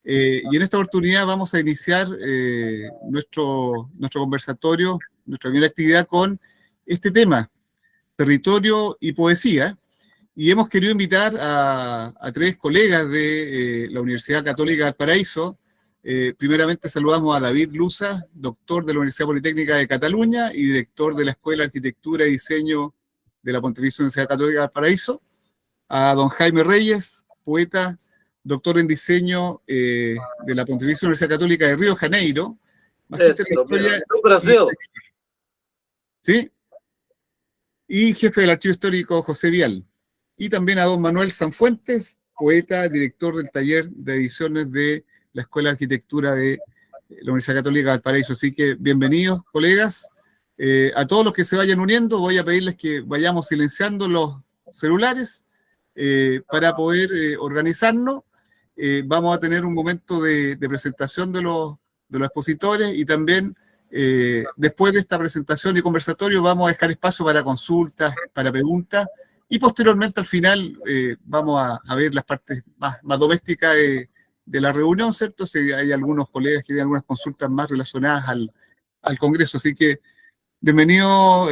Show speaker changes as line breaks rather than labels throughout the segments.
Y en esta oportunidad vamos a iniciar nuestro conversatorio, nuestra primera actividad con este tema, territorio y poesía. Y hemos querido invitar a tres colegas de la Universidad Católica de Valparaíso. Primeramente saludamos a David Luza, doctor de la Universidad Politécnica de Cataluña y director de la Escuela de Arquitectura y Diseño de la Pontificia Universidad Católica de Valparaíso. A don Jaime Reyes, poeta, doctor en diseño de la Pontificia Universidad Católica de Río de Janeiro, magíster en historia ¿sí? Y jefe del Archivo Histórico José Vial. Y también a don Manuel Sanfuentes, poeta, director del taller de ediciones de la Escuela de Arquitectura de la Universidad Católica de Valparaíso. Así que bienvenidos, colegas. A todos los que se vayan uniendo, voy a pedirles que vayamos silenciando los celulares para poder organizarnos. Vamos a tener un momento de presentación de los expositores y también después de esta presentación y conversatorio vamos a dejar espacio para consultas, para preguntas y posteriormente al final vamos a ver las partes más domésticas de la reunión, ¿cierto? Si hay algunos colegas que tienen algunas consultas más relacionadas al Congreso. Así que bienvenidos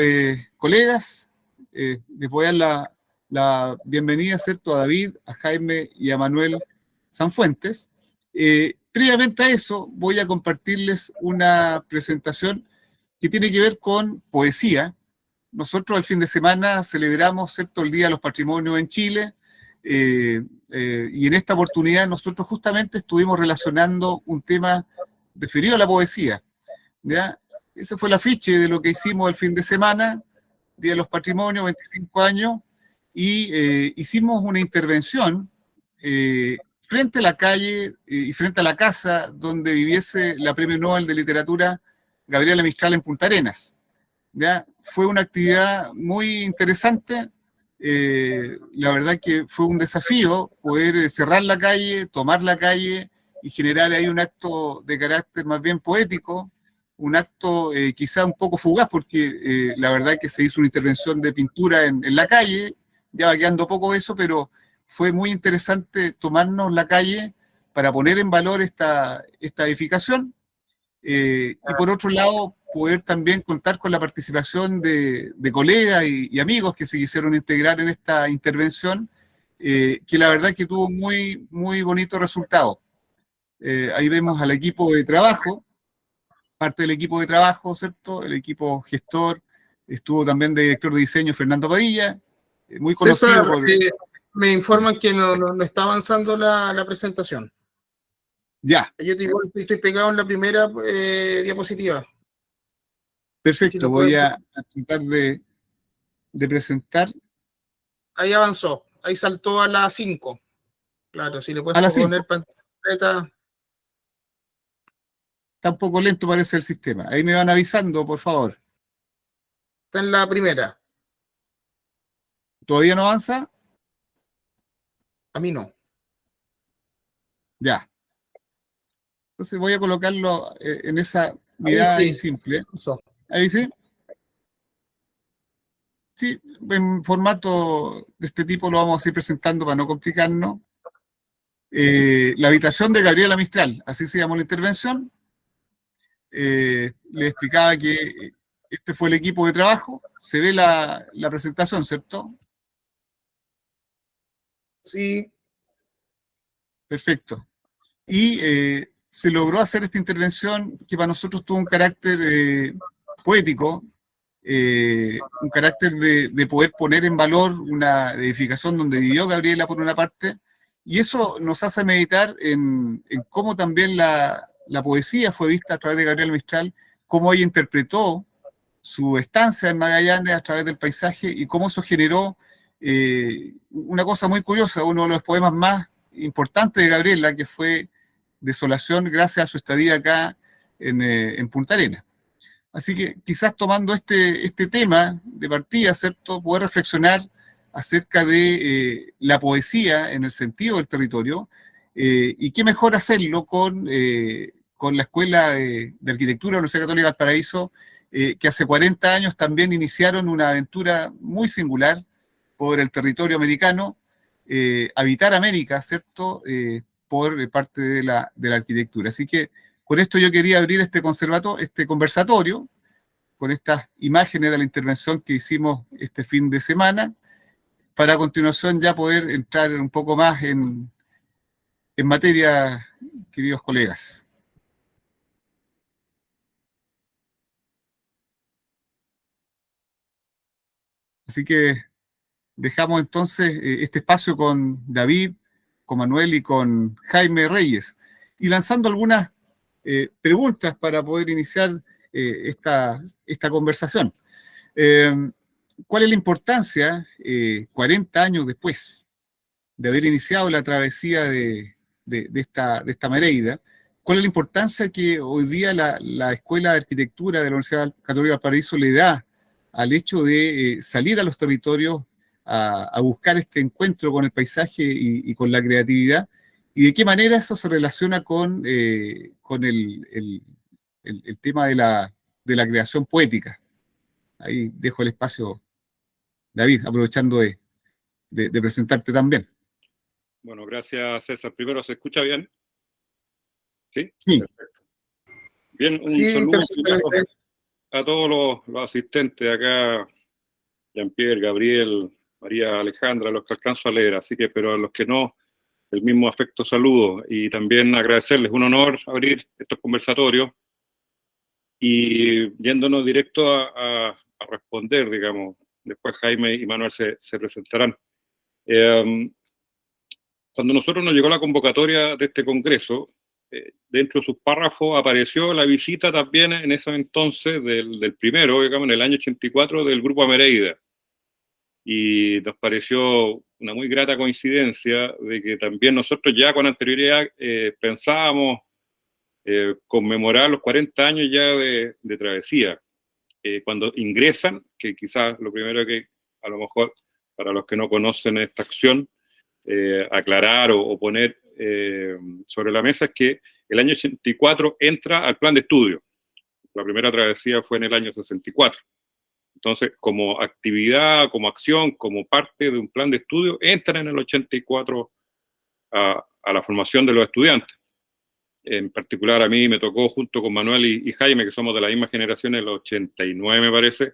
colegas, les voy a dar la bienvenida, ¿cierto? A David, a Jaime y a Manuel Sanfuentes. Previamente a eso, voy a compartirles una presentación que tiene que ver con poesía. Nosotros el fin de semana celebramos, ¿cierto?, el Día de los Patrimonios en Chile, y en esta oportunidad nosotros justamente estuvimos relacionando un tema referido a la poesía, ¿ya? Ese fue el afiche de lo que hicimos el fin de semana, Día de los Patrimonios, 25 años, y hicimos una intervención frente a la calle y frente a la casa donde viviese la Premio Nobel de Literatura Gabriela Mistral en Punta Arenas. ¿Ya? Fue una actividad muy interesante, la verdad que fue un desafío poder cerrar la calle, tomar la calle y generar ahí un acto de carácter más bien poético, un acto quizá un poco fugaz porque la verdad que se hizo una intervención de pintura en la calle, ya va quedando poco eso, pero fue muy interesante tomarnos la calle para poner en valor esta edificación y por otro lado poder también contar con la participación de colegas y amigos que se quisieron integrar en esta intervención, que la verdad que tuvo muy bonito resultado. Ahí vemos al equipo de trabajo, parte del equipo de trabajo, ¿cierto? El equipo gestor, estuvo también de director de diseño Fernando Padilla, muy conocido
César,
por...
me informan que no está avanzando la presentación.
Ya.
Yo estoy pegado en la primera diapositiva.
Perfecto, si voy a tratar de presentar.
Ahí avanzó, ahí saltó a la 5. Claro, si le puedes poner pantalla.
Está un poco lento parece el sistema. Ahí me van avisando, por favor.
Está en la primera.
¿Todavía no avanza?
A mí no.
Ya. Entonces voy a colocarlo en esa mirada ahí simple. Ahí sí. Sí, en formato de este tipo lo vamos a ir presentando para no complicarnos. La habitación de Gabriela Mistral, así se llamó la intervención. Le explicaba que este fue el equipo de trabajo. Se ve la presentación, ¿cierto?
Sí.
Perfecto. Y se logró hacer esta intervención que para nosotros tuvo un carácter poético, un carácter de poder poner en valor una edificación donde vivió Gabriela por una parte, y eso nos hace meditar en cómo también la poesía fue vista a través de Gabriela Mistral, cómo ella interpretó su estancia en Magallanes a través del paisaje y cómo eso generó una cosa muy curiosa, uno de los poemas más importantes de Gabriela, que fue Desolación, gracias a su estadía acá en Punta Arenas. Así que quizás tomando este tema de partida, ¿cierto?, poder reflexionar acerca de la poesía en el sentido del territorio, y qué mejor hacerlo con la Escuela de Arquitectura de la Universidad Católica de Valparaíso, que hace 40 años también iniciaron una aventura muy singular por el territorio americano, habitar América, ¿cierto?, por parte de la arquitectura. Así que con esto yo quería abrir este conversatorio, con estas imágenes de la intervención que hicimos este fin de semana, para a continuación ya poder entrar un poco más en materia, queridos colegas. Así que dejamos entonces este espacio con David, con Manuel y con Jaime Reyes, y lanzando algunas preguntas para poder iniciar esta conversación. ¿Cuál es la importancia, 40 años después de haber iniciado la travesía de esta Mereida, cuál es la importancia que hoy día la Escuela de Arquitectura de la Universidad Católica de Valparaíso le da al hecho de salir a los territorios a buscar este encuentro con el paisaje y con la creatividad, y de qué manera eso se relaciona con el tema de la creación poética? Ahí dejo el espacio, David, aprovechando de presentarte también.
Bueno, gracias, César. Primero, ¿se escucha bien? ¿Sí?
Sí.
Perfecto. Bien, un
Sí,
saludo
perfectamente.
a todos los asistentes acá, Jean-Pierre, Gabriel, María Alejandra, los que alcanzo a leer, así que, pero a los que no, el mismo afecto saludo, y también agradecerles, un honor abrir estos conversatorios, y yéndonos directo a responder, digamos, después Jaime y Manuel se presentarán. Cuando nosotros nos llegó la convocatoria de este congreso, dentro de sus párrafos apareció la visita también en ese entonces del primero, digamos, en el año 84, del Grupo Amereida. Y nos pareció una muy grata coincidencia de que también nosotros ya con anterioridad pensábamos conmemorar los 40 años ya de travesía. Cuando ingresan, que quizás lo primero que a lo mejor para los que no conocen esta acción, aclarar o poner sobre la mesa es que el año 84 entra al plan de estudio. La primera travesía fue en el año 64. Entonces, como actividad, como acción, como parte de un plan de estudio, entra en el 84 a la formación de los estudiantes. En particular, a mí me tocó junto con Manuel y Jaime, que somos de la misma generación, en el 89 me parece,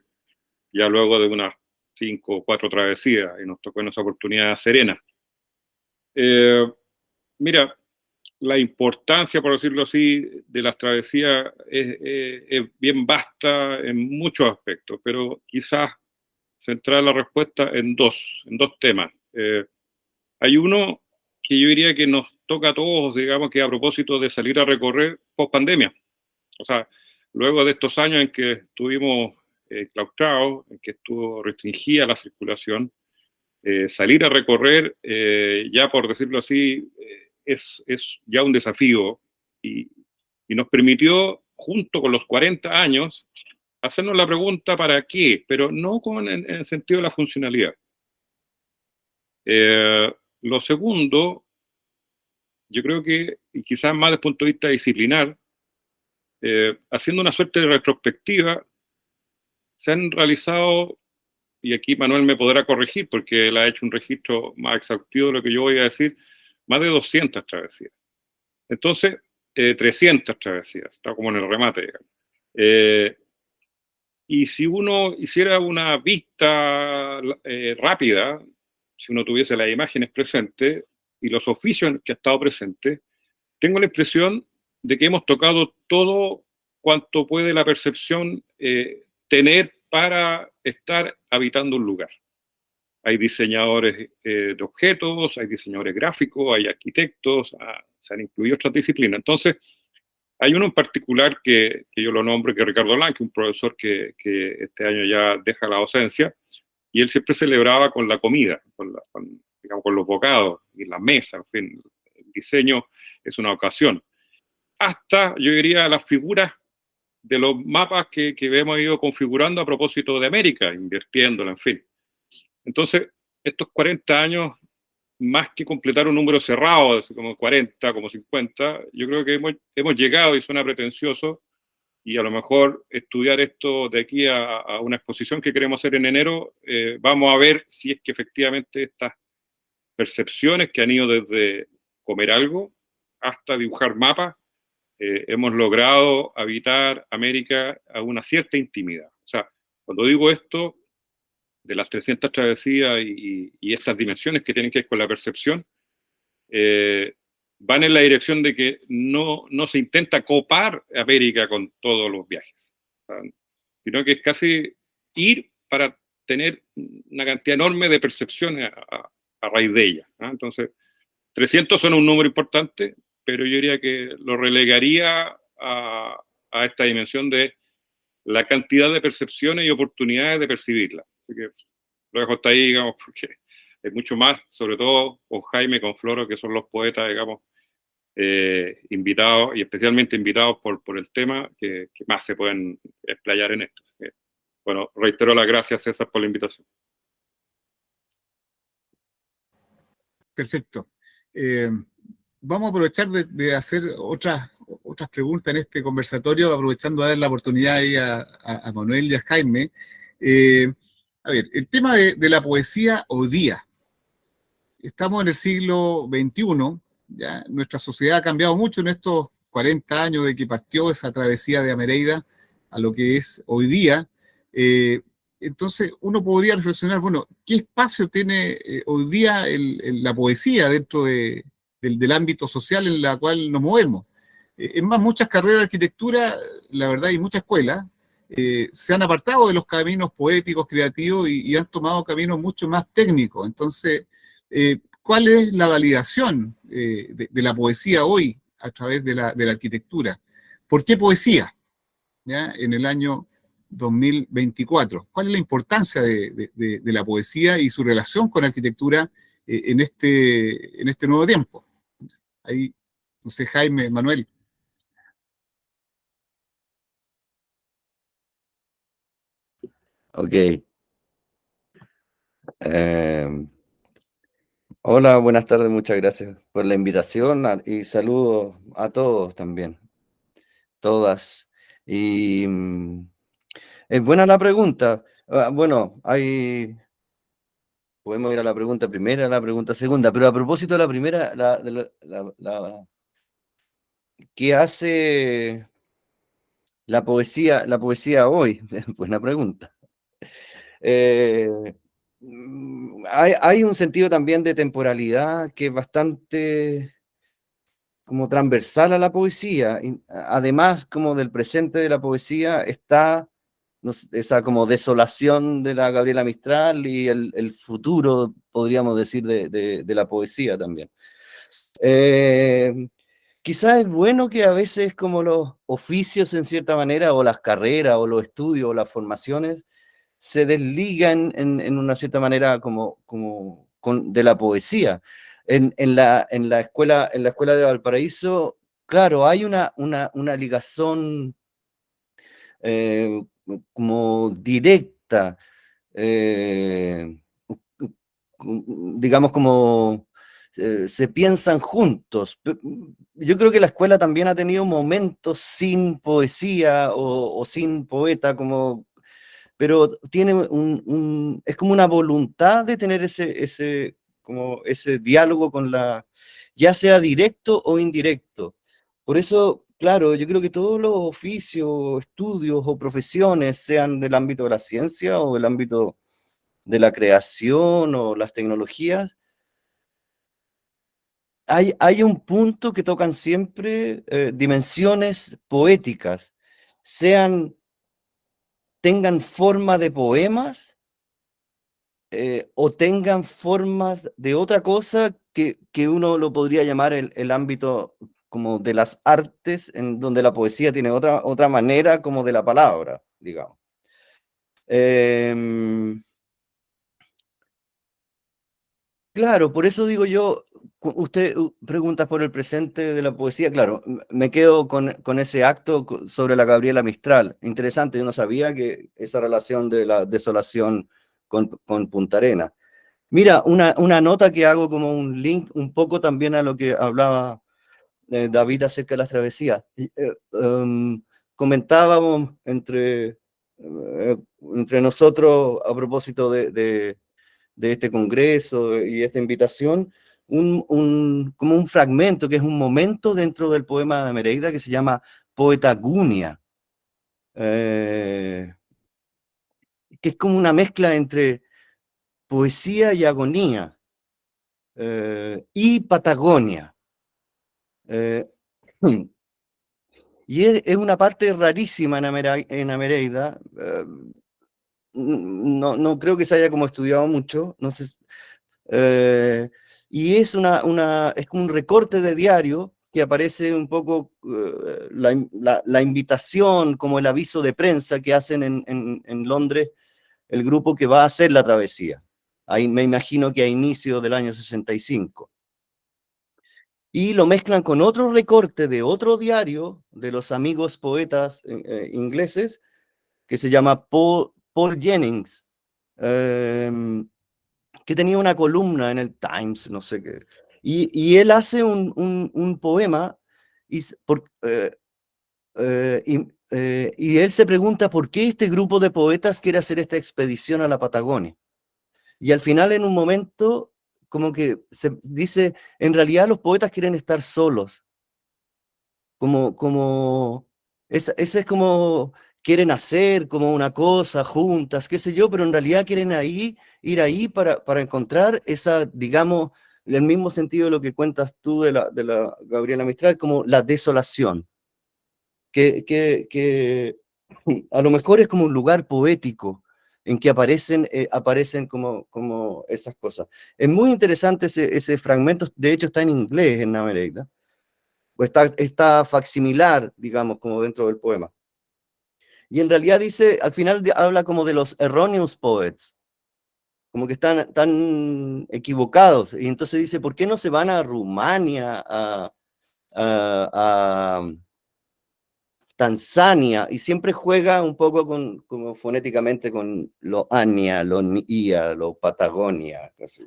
ya luego de unas 5 o 4 travesías, y nos tocó en esa oportunidad Serena. Mira, la importancia, por decirlo así, de las travesías es bien vasta en muchos aspectos, pero quizás centrar la respuesta en dos temas. Hay uno que yo diría que nos toca a todos, digamos, que a propósito de salir a recorrer post pandemia. O sea, luego de estos años en que estuvimos claustrados, en que estuvo restringida la circulación, salir a recorrer, ya por decirlo así, es ya un desafío, y nos permitió, junto con los 40 años, hacernos la pregunta ¿para qué? Pero no en el sentido de la funcionalidad. Lo segundo, yo creo que, y quizás más desde el punto de vista disciplinar, haciendo una suerte de retrospectiva, se han realizado, y aquí Manuel me podrá corregir porque él ha hecho un registro más exhaustivo de lo que yo voy a decir, más de 200 travesías. Entonces, 300 travesías, está como en el remate, digamos. Y si uno hiciera una vista rápida, si uno tuviese las imágenes presentes y los oficios que ha estado presente, tengo la impresión de que hemos tocado todo cuanto puede la percepción tener para estar habitando un lugar. Hay diseñadores de objetos, hay diseñadores gráficos, hay arquitectos, se han incluido otras disciplinas. Entonces, hay uno en particular que yo lo nombro, que es Ricardo Lange, un profesor que este año ya deja la docencia, y él siempre celebraba con la comida, digamos, con los bocados y las mesas, en fin, el diseño es una ocasión. Hasta, yo diría, las figuras de los mapas que hemos ido configurando a propósito de América, invirtiéndola, en fin. Entonces, estos 40 años, más que completar un número cerrado, como 40, como 50, yo creo que hemos llegado, y suena pretencioso, y a lo mejor estudiar esto de aquí a una exposición que queremos hacer en enero, vamos a ver si es que efectivamente estas percepciones que han ido desde comer algo, hasta dibujar mapas, hemos logrado habitar América a una cierta intimidad. O sea, cuando digo esto, de las 300 travesías y estas dimensiones que tienen que ver con la percepción, van en la dirección de que no se intenta copar América con todos los viajes, sino que es casi ir para tener una cantidad enorme de percepciones a raíz de ella. Entonces, 300 son un número importante, pero yo diría que lo relegaría a esta dimensión de la cantidad de percepciones y oportunidades de percibirla. Así que lo dejo hasta ahí, digamos, porque hay mucho más, sobre todo con Jaime, con Floro, que son los poetas, digamos, invitados, y especialmente invitados por el tema, que más se pueden explayar en esto. Bueno, reitero las gracias, César, por la invitación.
Perfecto. Vamos a aprovechar de hacer otras preguntas en este conversatorio, aprovechando a dar la oportunidad ahí a Manuel y a Jaime. A ver, el tema de la poesía hoy día. Estamos en el siglo XXI, ¿ya? Nuestra sociedad ha cambiado mucho en estos 40 años de que partió esa travesía de Amereida a lo que es hoy día. Entonces, uno podría reflexionar, bueno, ¿qué espacio tiene hoy día la poesía dentro del ámbito social en la cual nos movemos? Es más, muchas carreras de arquitectura, la verdad, y muchas escuelas, se han apartado de los caminos poéticos, creativos, y han tomado caminos mucho más técnicos. Entonces, ¿cuál es la validación de la poesía hoy a través de la arquitectura? ¿Por qué poesía? ¿Ya? En el año 2024. ¿Cuál es la importancia de la poesía y su relación con la arquitectura en este nuevo tiempo? Ahí, no sé, Jaime, Manuel.
Ok. Hola, buenas tardes, muchas gracias por la invitación y saludos a todos también, todas. Y es buena la pregunta. Bueno, podemos ir a la pregunta primera, a la pregunta segunda, pero a propósito de la primera, ¿qué hace la poesía hoy? Buena pregunta. Hay un sentido también de temporalidad que es bastante como transversal a la poesía. Además, como del presente de la poesía, está esa como desolación de la Gabriela Mistral y el futuro, podríamos decir, de la poesía también. Quizás es bueno que a veces como los oficios en cierta manera, o las carreras, o los estudios, o las formaciones, se desligan en una cierta manera de la poesía. En la escuela de Valparaíso, claro, hay una ligazón como directa, digamos como se piensan juntos. Yo creo que la escuela también ha tenido momentos sin poesía o sin poeta, pero tiene es como una voluntad de tener ese diálogo ya sea directo o indirecto. Por eso, claro, yo creo que todos los oficios, estudios o profesiones, sean del ámbito de la ciencia o del ámbito de la creación o las tecnologías, hay un punto que tocan siempre dimensiones poéticas, tengan forma de poemas o tengan formas de otra cosa que uno lo podría llamar el ámbito como de las artes, en donde la poesía tiene otra manera como de la palabra, digamos. Claro, por eso digo yo, usted pregunta por el presente de la poesía, claro, me quedo con ese acto sobre la Gabriela Mistral. Interesante, yo no sabía que esa relación de la desolación con Punta Arenas. Mira, una nota que hago como un link un poco también a lo que hablaba David acerca de las travesías. Comentábamos entre nosotros a propósito de este congreso y esta invitación, como un fragmento, que es un momento dentro del poema de Nereida que se llama Poetagunia, que es como una mezcla entre poesía y agonía, y Patagonia. Y es una parte rarísima en Nereida. No creo que se haya como estudiado mucho, no sé. Y es es como un recorte de diario que aparece un poco la invitación, como el aviso de prensa que hacen en Londres el grupo que va a hacer la travesía. Ahí me imagino que a inicio del año 65. Y lo mezclan con otro recorte de otro diario de los amigos poetas ingleses que se llama Paul Jennings, que tenía una columna en el Times, no sé qué. Y él hace un poema y él se pregunta por qué este grupo de poetas quiere hacer esta expedición a la Patagonia. Y al final, en un momento, como que se dice, en realidad los poetas quieren estar solos. Ese es como, quieren hacer como una cosa juntas, qué sé yo, pero en realidad quieren ir ahí para encontrar esa, digamos, el mismo sentido de lo que cuentas tú de la Gabriela Mistral, como la desolación. Que a lo mejor es como un lugar poético en que aparecen como esas cosas. Es muy interesante ese fragmento, de hecho está en inglés en Nereida, o está facsimilar, digamos, como dentro del poema. Y en realidad dice, al final habla como de los erroneous poets, como que están equivocados, y entonces dice, ¿por qué no se van a Rumania, a Tanzania? Y siempre juega un poco como fonéticamente con lo Ania, lo Nia, lo Patagonia, casi.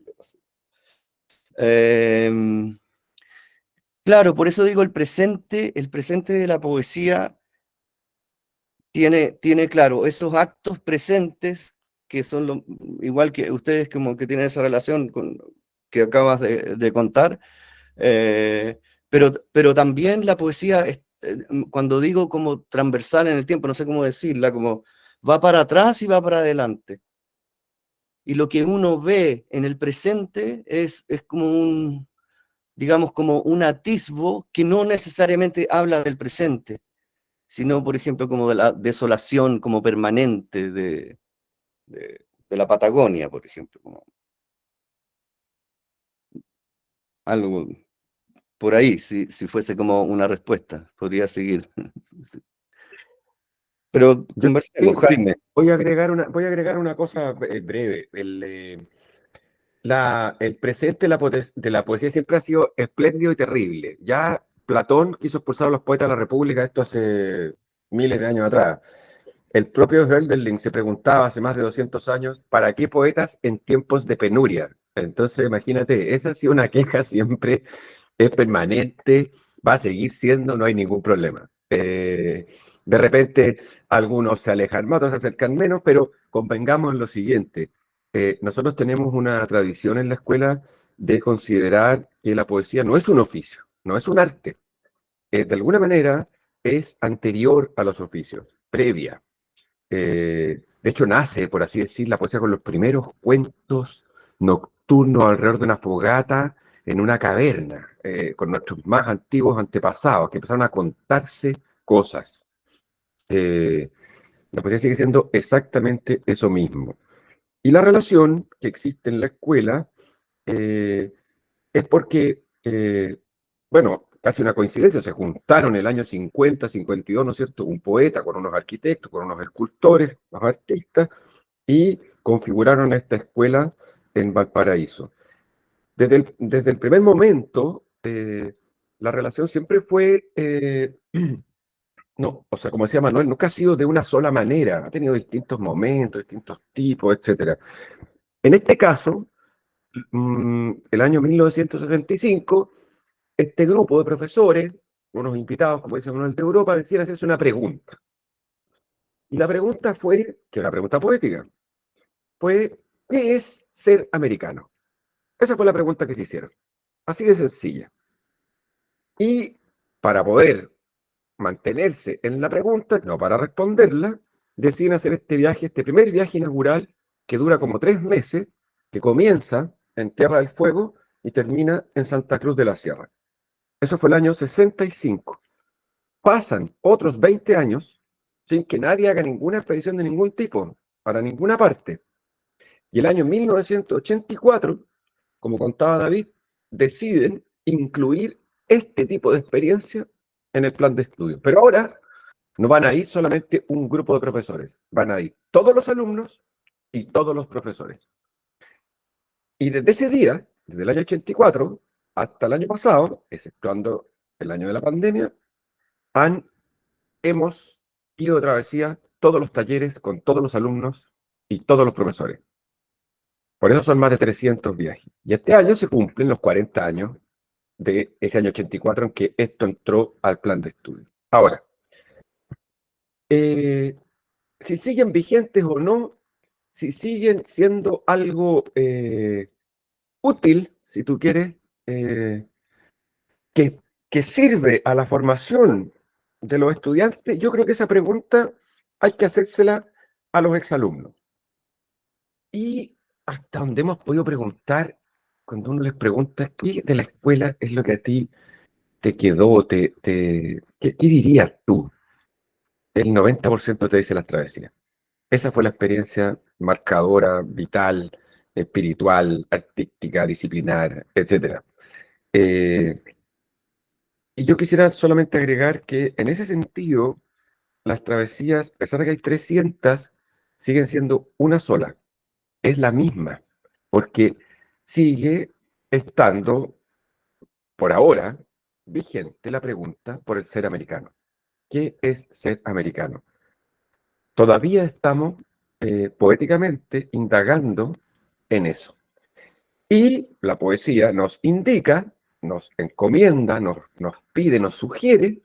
Claro, por eso digo el presente de la poesía tiene claro, esos actos presentes que son igual que ustedes como que tienen esa relación que acabas de contar, pero también la poesía, cuando digo como transversal en el tiempo, no sé cómo decirla, como va para atrás y va para adelante. Y lo que uno ve en el presente es como digamos, como un atisbo que no necesariamente habla del presente, sino, por ejemplo, como de la desolación como permanente de la Patagonia, por ejemplo. Como algo por ahí, si fuese como una respuesta, podría seguir. Pero conversemos, Jaime.
Voy a agregar una cosa breve. El presente de la poesía siempre ha sido espléndido y terrible. Ya Platón quiso expulsar a los poetas de la República, esto hace miles de años atrás. El propio Hölderlin se preguntaba hace más de 200 años, ¿para qué poetas en tiempos de penuria? Entonces, imagínate, esa ha sido una queja siempre, es permanente, va a seguir siendo, no hay ningún problema. De repente, algunos se alejan más, otros se acercan menos, pero convengamos en lo siguiente. Nosotros tenemos una tradición en la escuela de considerar que la poesía no es un oficio, no es un arte. De alguna manera es anterior a los oficios, previa. De hecho, nace, por así decir, la poesía con los primeros cuentos nocturnos alrededor de una fogata en una caverna, con nuestros más antiguos antepasados, que empezaron a contarse cosas. La poesía sigue siendo exactamente eso mismo. Y la relación que existe en la escuela es porque, bueno, casi una coincidencia, se juntaron el año 50, 52, ¿no es cierto? Un poeta con unos arquitectos, con unos escultores, unos artistas, y configuraron esta escuela en Valparaíso. Desde el primer momento, la relación siempre fue, no, o sea, como decía Manuel, nunca ha sido de una sola manera, ha tenido distintos momentos, distintos tipos, etcétera. En este caso, el año 1975, este grupo de profesores, unos invitados, como dice Manuel, de Europa, decían hacerse una pregunta. Y la pregunta fue, que es una pregunta poética, fue, ¿qué es ser americano? Esa fue la pregunta que se hicieron. Así de sencilla. Y para poder mantenerse en la pregunta, no para responderla, deciden hacer este viaje, este primer viaje inaugural, que dura como 3 meses, que comienza en Tierra del Fuego y termina en Santa Cruz de la Sierra. Eso fue el año 65. Pasan otros 20 años sin que nadie haga ninguna expedición de ningún tipo, para ninguna parte. Y el año 1984, como contaba David, deciden incluir este tipo de experiencia en el plan de estudio. Pero ahora no van a ir solamente un grupo de profesores, van a ir todos los alumnos y todos los profesores. Y desde ese día, desde el año 84 hasta el año pasado, exceptuando el año de la pandemia, hemos ido de travesía todos los talleres con todos los alumnos y todos los profesores. Por eso son más de 300 viajes. Y este año se cumplen los 40 años de ese año 84 en que esto entró al plan de estudio. Ahora, si siguen vigentes o no, si siguen siendo algo útil, si tú quieres, que sirve a la formación de los estudiantes, yo creo que esa pregunta hay que hacérsela a los exalumnos. Y hasta donde hemos podido preguntar, cuando uno les pregunta qué de la escuela es lo que a ti te quedó, ¿qué dirías tú? El 90% te dice las travesías. Esa fue la experiencia marcadora, vital, espiritual, artística, disciplinar, etc. Y yo quisiera solamente agregar que en ese sentido, las travesías, a pesar de que hay 300, siguen siendo una sola. Es la misma, porque sigue estando, por ahora, vigente la pregunta por el ser americano. ¿Qué es ser americano? Todavía estamos poéticamente indagando en eso. Y la poesía nos indica, nos encomienda, nos pide, nos sugiere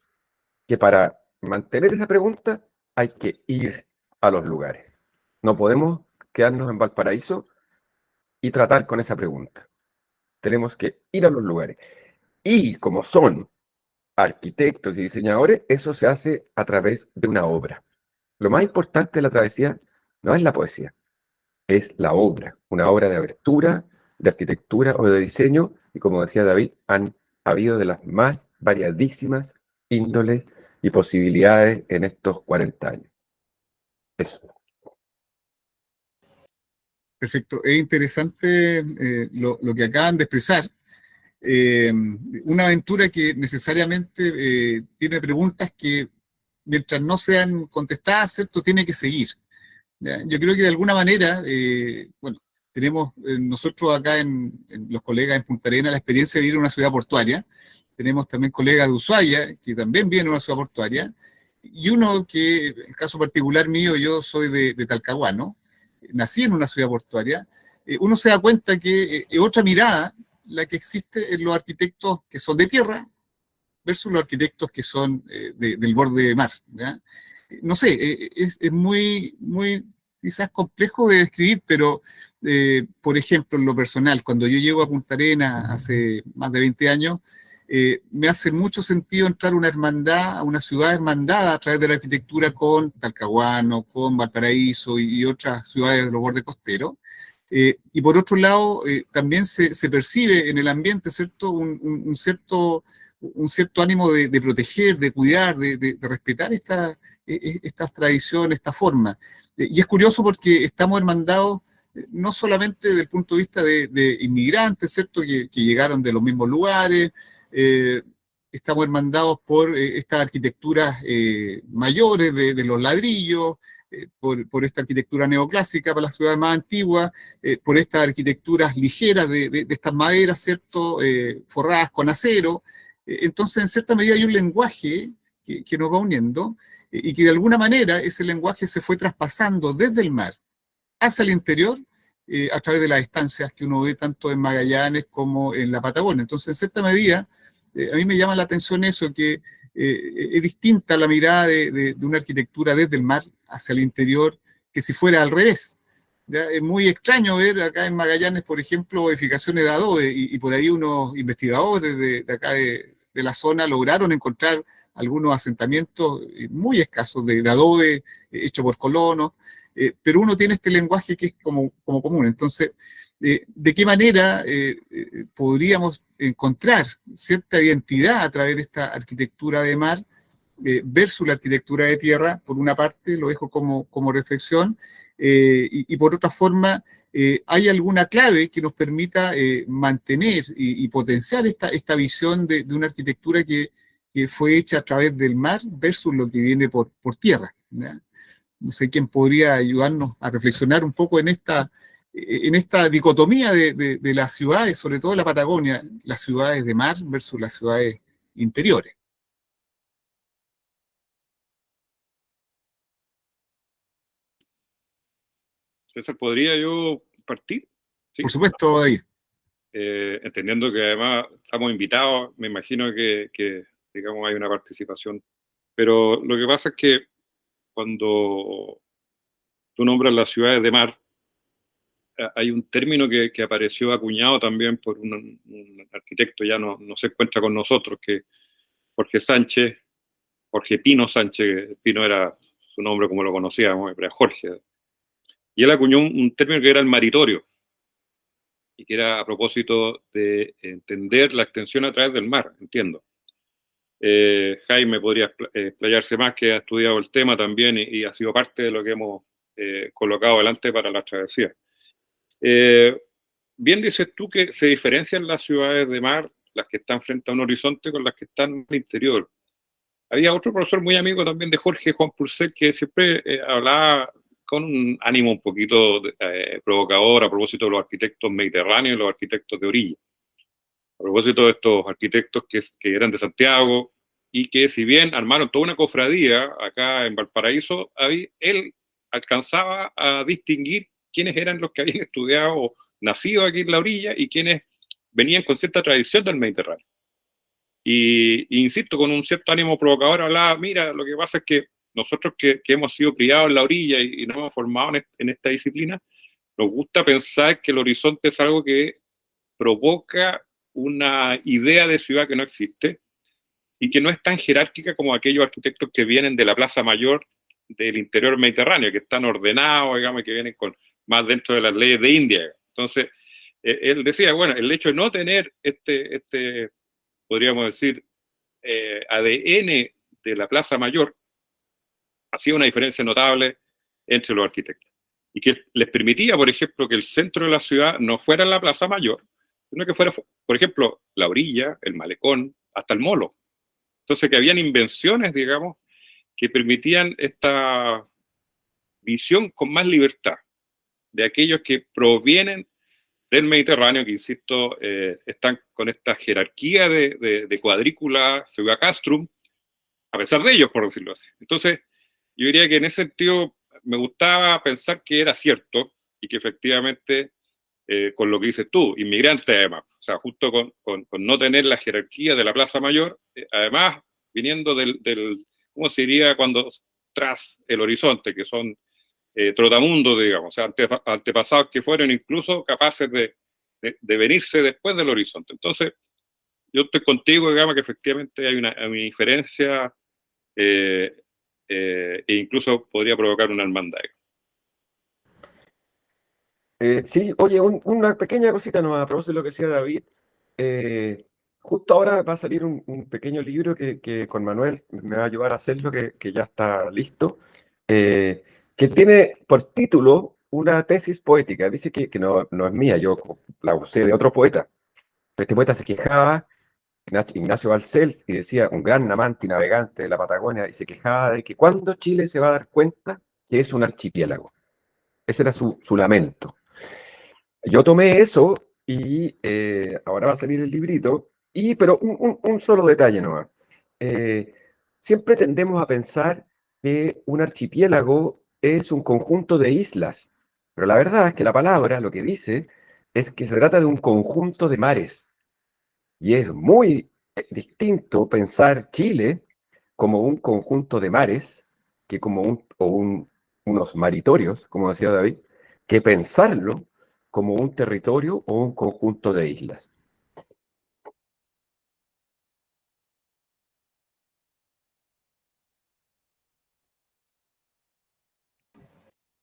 que para mantener esa pregunta hay que ir a los lugares. No podemos quedarnos en Valparaíso y tratar con esa pregunta. Tenemos que ir a los lugares. Y como son arquitectos y diseñadores, eso se hace a través de una obra. Lo más importante de la travesía no es la poesía, es la obra, una obra de abertura, de arquitectura o de diseño, y como decía David, han habido de las más variadísimas índoles y posibilidades en estos 40 años. Eso.
Perfecto. Es interesante lo que acaban de expresar. Una aventura que necesariamente tiene preguntas que, mientras no sean contestadas, ¿cierto?, tiene que seguir. ¿Ya? Yo creo que de alguna manera, bueno, tenemos nosotros acá los colegas en Punta Arenas la experiencia de ir a una ciudad portuaria. Tenemos también colegas de Ushuaia que también vienen a una ciudad portuaria. Y uno que, en el caso particular mío, yo soy de Talcahuano, nací en una ciudad portuaria, uno se da cuenta que es otra mirada la que existe en los arquitectos que son de tierra versus los arquitectos que son del borde de mar. ¿Ya? No sé, es muy, muy quizás complejo de describir, pero por ejemplo, en lo personal, cuando yo llego a Punta Arenas hace más de 20 años, me hace mucho sentido entrar a una hermandad, a una ciudad hermandada a través de la arquitectura con Talcahuano, con Valparaíso y otras ciudades de los bordes costeros. Y por otro lado, también se percibe en el ambiente, ¿cierto?, un cierto ánimo de proteger, de cuidar, de respetar estas tradiciones, esta forma. Y es curioso porque estamos hermandados no solamente desde el punto de vista de inmigrantes, ¿cierto?, que llegaron de los mismos lugares, estamos hermandados por estas arquitecturas mayores de los ladrillos, por esta arquitectura neoclásica para las ciudades más antiguas, por estas arquitecturas ligeras de estas maderas, ¿cierto?, forradas con acero. Entonces, en cierta medida hay un lenguaje que nos va uniendo y que de alguna manera ese lenguaje se fue traspasando desde el mar hacia el interior a través de las estancias que uno ve tanto en Magallanes como en la Patagonia. Entonces, en cierta medida, a mí me llama la atención eso, que es distinta la mirada de una arquitectura desde el mar hacia el interior que si fuera al revés. ¿ya? Es muy extraño ver acá en Magallanes, por ejemplo, edificaciones de adobe, y por ahí unos investigadores de acá de la zona lograron encontrar algunos asentamientos muy escasos de adobe hecho por colonos, pero uno tiene este lenguaje que es como común. Entonces, ¿de qué manera podríamos encontrar cierta identidad a través de esta arquitectura de mar versus la arquitectura de tierra? Por una parte, lo dejo como reflexión, y por otra forma, ¿hay alguna clave que nos permita mantener y potenciar esta visión de una arquitectura que fue hecha a través del mar versus lo que viene por tierra, ¿ya? No sé quién podría ayudarnos a reflexionar un poco en esta dicotomía de las ciudades, sobre todo en la Patagonia, las ciudades de mar versus las ciudades interiores.
César, ¿podría yo partir? ¿Sí?
Por supuesto, David.
Entendiendo que además estamos invitados, me imagino que, digamos, hay una participación. Pero lo que pasa es que cuando tú nombras las ciudades de mar, hay un término que apareció acuñado también por un arquitecto, ya no se encuentra con nosotros, que Jorge Sánchez, Jorge Pino Sánchez, Pino era su nombre como lo conocíamos, era Jorge. Y él acuñó un término que era el maritorio, y que era a propósito de entender la extensión a través del mar, entiendo. Jaime podría explayarse más, que ha estudiado el tema también y ha sido parte de lo que hemos colocado adelante para la travesía. Bien dices tú que se diferencian las ciudades de mar, las que están frente a un horizonte, con las que están en el interior. Había otro profesor muy amigo también de Jorge, Juan Purcell, que siempre hablaba con un ánimo un poquito provocador a propósito de los arquitectos mediterráneos y los arquitectos de orilla. A propósito de estos arquitectos que eran de Santiago y que, si bien armaron toda una cofradía acá en Valparaíso, él alcanzaba a distinguir quiénes eran los que habían estudiado o nacido aquí en la orilla y quienes venían con cierta tradición del Mediterráneo. Y insisto, con un cierto ánimo provocador hablaba, mira, lo que pasa es que nosotros que hemos sido criados en la orilla y nos hemos formado en esta disciplina, nos gusta pensar que el horizonte es algo que provoca una idea de ciudad que no existe y que no es tan jerárquica como aquellos arquitectos que vienen de la Plaza Mayor del interior mediterráneo, que están ordenados, digamos, que vienen más dentro de las leyes de India. Entonces, él decía, bueno, el hecho de no tener podríamos decir, ADN de la Plaza Mayor hacía una diferencia notable entre los arquitectos. Y que les permitía, por ejemplo, que el centro de la ciudad no fuera la Plaza Mayor, sino que fuera, por ejemplo, la orilla, el malecón, hasta el molo. Entonces, que habían invenciones, digamos, que permitían esta visión con más libertad de aquellos que provienen del Mediterráneo, que insisto, están con esta jerarquía de cuadrícula, ciudad castrum, a pesar de ellos, por decirlo así. Entonces, yo diría que en ese sentido me gustaba pensar que era cierto y que efectivamente, con lo que dices tú, inmigrante además, o sea, justo con no tener la jerarquía de la Plaza Mayor, además, viniendo ¿cómo se diría cuando tras el horizonte, que son trotamundos, digamos, o sea, antepasados que fueron incluso capaces de venirse después del horizonte. Entonces, yo estoy contigo, digamos, que efectivamente hay una diferencia e incluso podría provocar una hermandad.
Sí, oye, una pequeña cosita nomás, a propósito de lo que decía David. Justo ahora va a salir un pequeño libro que con Manuel me va a ayudar a hacerlo, que ya está listo, que tiene por título una tesis poética. Dice que no es mía, yo la usé de otro poeta. Este poeta se quejaba, Ignacio Balcells, y decía, un gran amante y navegante de la Patagonia, y se quejaba de que cuando Chile se va a dar cuenta que es un archipiélago. Ese era su lamento. Yo tomé eso y ahora va a salir el librito, pero un solo detalle nomás. Siempre tendemos a pensar que un archipiélago es un conjunto de islas, pero la verdad es que la palabra lo que dice es que se trata de un conjunto de mares. Y es muy distinto pensar Chile como un conjunto de mares que como unos maritorios, como decía David, que pensarlo como un territorio o un conjunto de islas.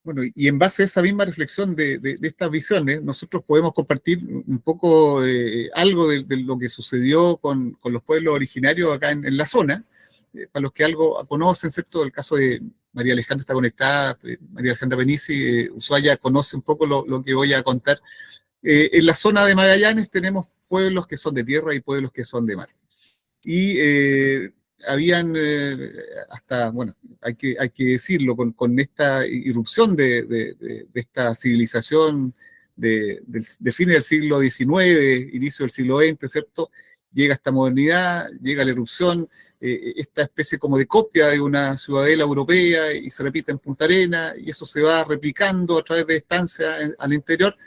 Bueno, y en base a esa misma reflexión de estas visiones, nosotros podemos compartir un poco algo de lo que sucedió con los pueblos originarios acá en la zona. Para los que algo conocen, ¿cierto? El caso de María Alejandra está conectada, María Alejandra Benici, Ushuaia conoce un poco lo que voy a contar. En la zona de Magallanes tenemos pueblos que son de tierra y pueblos que son de mar. Y habían hasta, bueno, hay que decirlo, con esta irrupción de esta civilización de fines del siglo XIX, inicio del siglo XX, ¿cierto? Llega esta modernidad, llega la irrupción, esta especie como de copia de una ciudadela europea y se repite en Punta Arenas, y eso se va replicando a través de estancias al interior.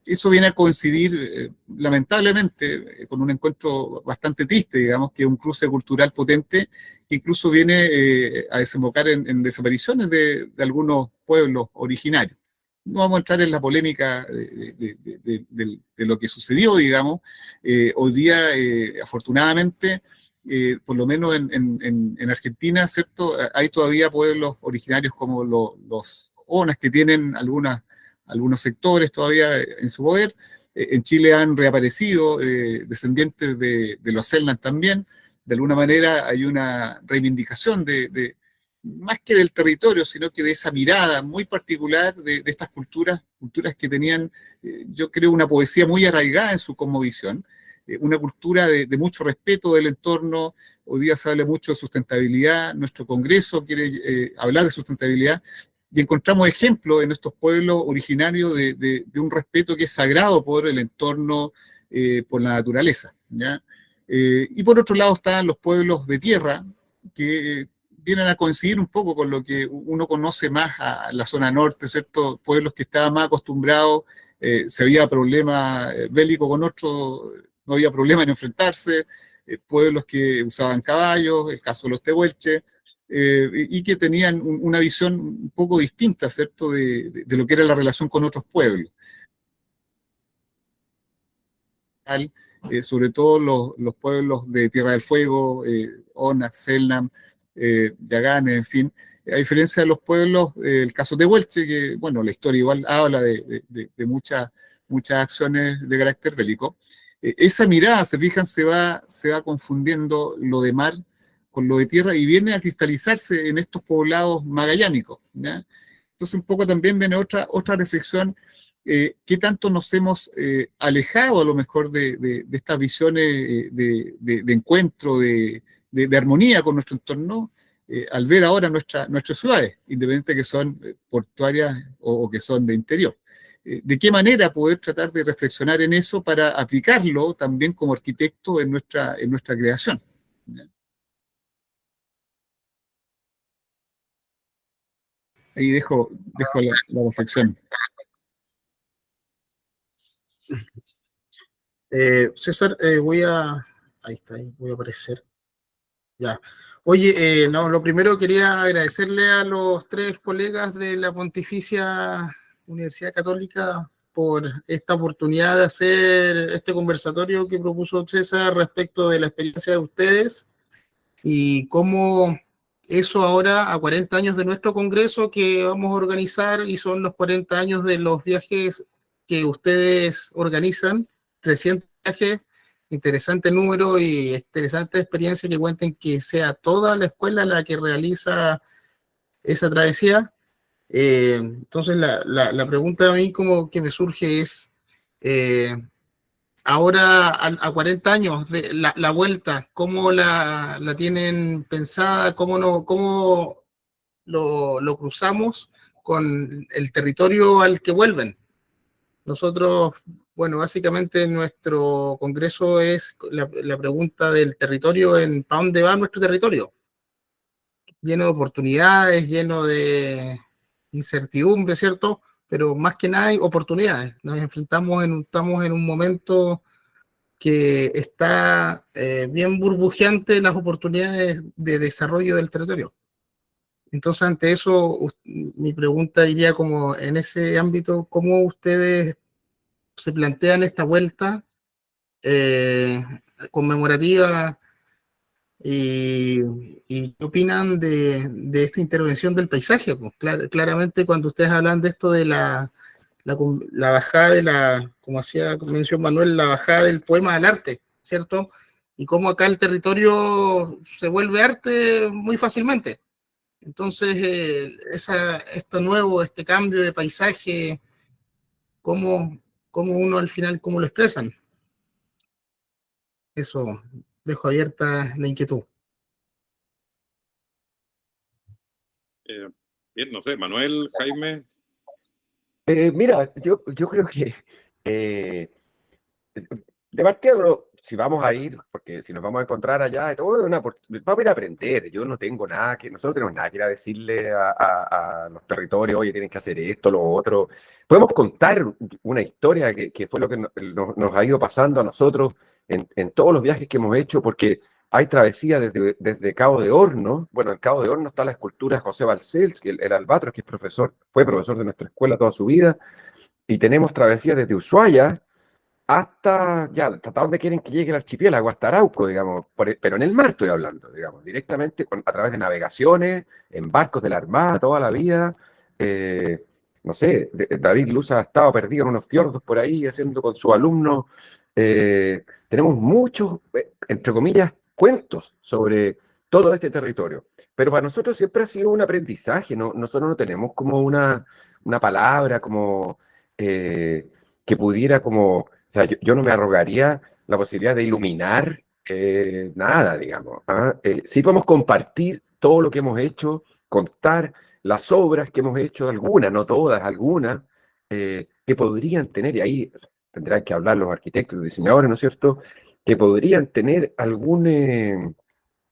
Eso viene a coincidir, lamentablemente, con un encuentro bastante triste, digamos, que es un cruce cultural potente, que incluso viene a desembocar en desapariciones de algunos pueblos originarios. No vamos a entrar en la polémica de lo que sucedió, digamos. Hoy día, afortunadamente, por lo menos en Argentina, ¿cierto? Hay todavía pueblos originarios como los ONAS que tienen algunos sectores todavía en su poder. En Chile han reaparecido descendientes de los Selknam también. De alguna manera hay una reivindicación más que del territorio, sino que de esa mirada muy particular de estas culturas que tenían, yo creo, una poesía muy arraigada en su cosmovisión, una cultura de mucho respeto del entorno. Hoy día se habla mucho de sustentabilidad, nuestro Congreso quiere hablar de sustentabilidad, y encontramos ejemplos en estos pueblos originarios de un respeto que es sagrado por el entorno, por la naturaleza, ¿ya? Y por otro lado están los pueblos de tierra, que vienen a coincidir un poco con lo que uno conoce más a la zona norte, ¿cierto? Pueblos que estaban más acostumbrados, si había problema bélico con otros, no había problema en enfrentarse, pueblos que usaban caballos, el caso de los tehuelches, y que tenían una visión un poco distinta, ¿cierto?, de lo que era la relación con otros pueblos. Sobre todo los pueblos de Tierra del Fuego, Onax, Selknam, Yaganes, en fin. A diferencia de los pueblos, el caso de Tehuelche, que, bueno, la historia igual habla de muchas acciones de carácter bélico. Esa mirada, se fijan, se va confundiendo lo de mar con lo de tierra y viene a cristalizarse en estos poblados magallánicos, ¿ya? Entonces un poco también viene otra reflexión, qué tanto nos hemos alejado a lo mejor de estas visiones de encuentro, de armonía con nuestro entorno, al ver ahora nuestras ciudades, independientemente que son portuarias o que son de interior. ¿De qué manera poder tratar de reflexionar en eso para aplicarlo también como arquitecto en nuestra creación? ¿Ya? Ahí dejo la reflexión.
César, ahí está, ahí voy a aparecer. Ya. Oye, no, lo primero quería agradecerle a los 3 colegas de la Pontificia Universidad Católica por esta oportunidad de hacer este conversatorio que propuso César respecto de la experiencia de ustedes y cómo eso ahora, a 40 años de nuestro congreso que vamos a organizar, y son los 40 años de los viajes que ustedes organizan, 300 viajes, interesante número y interesante experiencia que cuenten que sea toda la escuela la que realiza esa travesía. Entonces la pregunta a mí como que me surge es, ahora a 40 años de la vuelta, ¿cómo la tienen pensada? ¿Cómo lo cruzamos con el territorio al que vuelven? Nosotros, bueno, básicamente nuestro congreso es la pregunta del territorio ¿para dónde va nuestro territorio? Lleno de oportunidades, lleno de incertidumbre, ¿cierto? Pero más que nada hay oportunidades. Nos estamos en un momento que está bien burbujeante las oportunidades de desarrollo del territorio. Entonces, ante eso, mi pregunta iría como en ese ámbito, ¿cómo ustedes se plantean esta vuelta eh, conmemorativa y, y qué opinan de esta intervención del paisaje? Pues, claramente cuando ustedes hablan de esto de la bajada de como hacía mención Manuel, la bajada del poema al arte, ¿cierto? Y cómo acá el territorio se vuelve arte muy fácilmente. Entonces, este cambio de paisaje, ¿cómo, cómo uno al final, cómo lo expresan? Eso, dejo abierta la inquietud.
Bien, no sé, Manuel, Jaime.
Mira, yo creo que eh, de partida, bro, si vamos a ir, porque si nos vamos a encontrar allá, vamos a ir a aprender. Yo no tengo nada que, nosotros tenemos nada que ir a decirle a los territorios, oye, tienen que hacer esto, lo otro. Podemos contar una historia que fue lo que nos ha ido pasando a nosotros en todos los viajes que hemos hecho, porque hay travesías desde Cabo de Horno. Bueno, en Cabo de Horno está la escultura de José Balcells, que el Albatros, que es profesor, fue profesor de nuestra escuela toda su vida, y tenemos travesías desde Ushuaia hasta, ya, hasta donde quieren que llegue el archipiélago, hasta Arauco, digamos, pero en el mar estoy hablando, digamos, directamente a través de navegaciones, en barcos de la Armada toda la vida. eh, no sé, David Luz ha estado perdido en unos fiordos por ahí, haciendo con sus alumnos. Tenemos muchos, entre comillas, cuentos sobre todo este territorio, pero para nosotros siempre ha sido un aprendizaje, ¿no? Nosotros no tenemos como una palabra como que pudiera como, o sea, yo no me arrogaría la posibilidad de iluminar nada, digamos. ¿Ah? Sí podemos compartir todo lo que hemos hecho, contar las obras que hemos hecho, algunas, no todas, algunas, que podrían tener, y ahí tendrán que hablar los arquitectos, los diseñadores, ¿no es cierto?, que podrían tener algún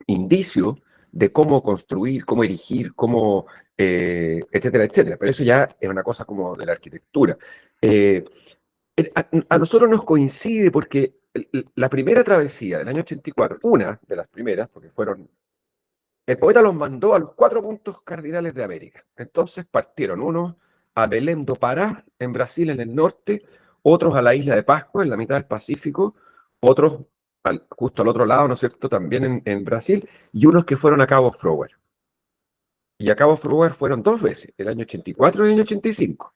indicio de cómo construir, cómo erigir, cómo, etcétera, etcétera. Pero eso ya es una cosa como de la arquitectura. Eh, a nosotros nos coincide porque la primera travesía del año 84, una de las primeras, porque fueron, el poeta los mandó a los 4 puntos cardinales de América. Entonces partieron unos a Belém do Pará, en Brasil, en el norte, otros a la isla de Pascua, en la mitad del Pacífico, otros justo al otro lado, ¿no es cierto?, también en Brasil, y unos que fueron a Cabo Frower. Y a Cabo Frower fueron 2 veces, el año 84 y el año 85.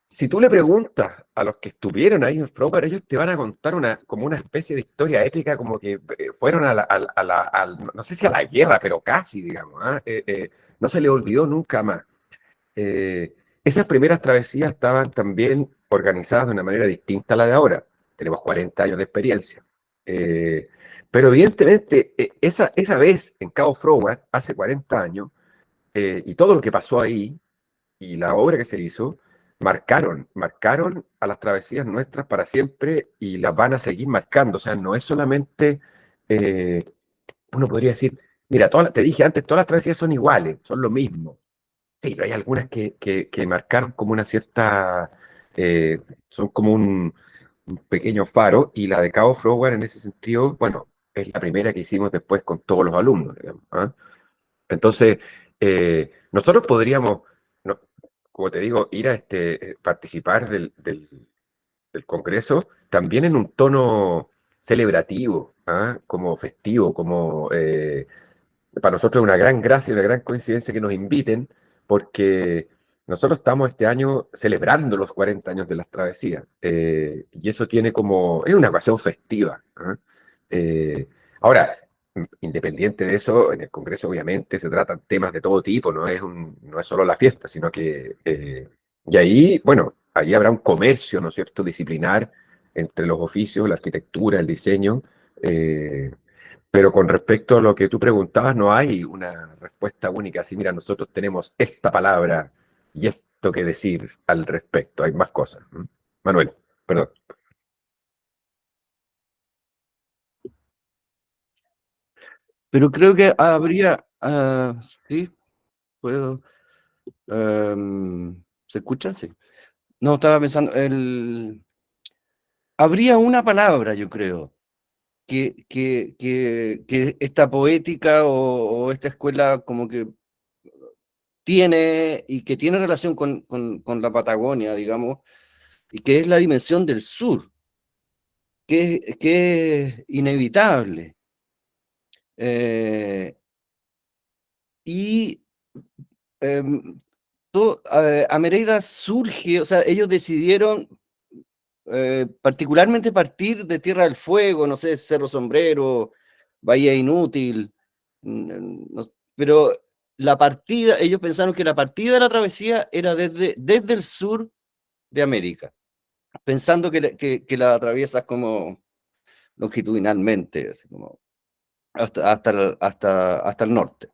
Si tú le preguntas a los que estuvieron ahí en Frower, ellos te van a contar como una especie de historia épica, como que fueron no sé si a la guerra, pero casi, digamos. ¿Ah? No se le olvidó nunca más. Eh, Esas primeras travesías estaban también organizadas de una manera distinta a la de ahora. Tenemos 40 años de experiencia. Eh, pero evidentemente, esa vez en Cabo Frower, hace 40 años, y todo lo que pasó ahí, y la obra que se hizo, marcaron a las travesías nuestras para siempre y las van a seguir marcando. O sea, no es solamente, eh, uno podría decir, mira, te dije antes, todas las travesías son iguales, son lo mismo. Sí, pero hay algunas que marcaron como una cierta, eh, son como un pequeño faro, y la de Cabo Frower en ese sentido, bueno, es la primera que hicimos después con todos los alumnos, digamos, ¿ah? Entonces, nosotros podríamos, no, como te digo, ir a participar del Congreso también en un tono celebrativo, ¿ah? Como festivo, como para nosotros es una gran gracia, una gran coincidencia que nos inviten, porque nosotros estamos este año celebrando los 40 años de las travesías, y eso tiene como, es una ocasión festiva. ¿Ah? Eh, Ahora, independiente de eso, en el Congreso obviamente se tratan temas de todo tipo, no es solo la fiesta, sino que, y ahí, bueno, ahí habrá un comercio, ¿no es cierto?, disciplinar entre los oficios, la arquitectura, el diseño. eh, pero con respecto a lo que tú preguntabas, no hay una respuesta única. Así, mira, nosotros tenemos esta palabra y esto que decir al respecto. Hay más cosas. ¿Mm? Manuel, perdón.
Pero creo que habría, sí, puedo, ¿se escucha? Sí. No, estaba pensando, habría una palabra, yo creo, que esta poética o esta escuela como que tiene y que tiene relación con la Patagonia, digamos, y que es la dimensión del sur, que es inevitable. Y Amereida surge, o sea, ellos decidieron particularmente partir de Tierra del Fuego, no sé, Cerro Sombrero, Bahía Inútil, pero la partida, ellos pensaron que la partida de la travesía era desde el sur de América, pensando que la atraviesas como longitudinalmente, así como hasta el norte.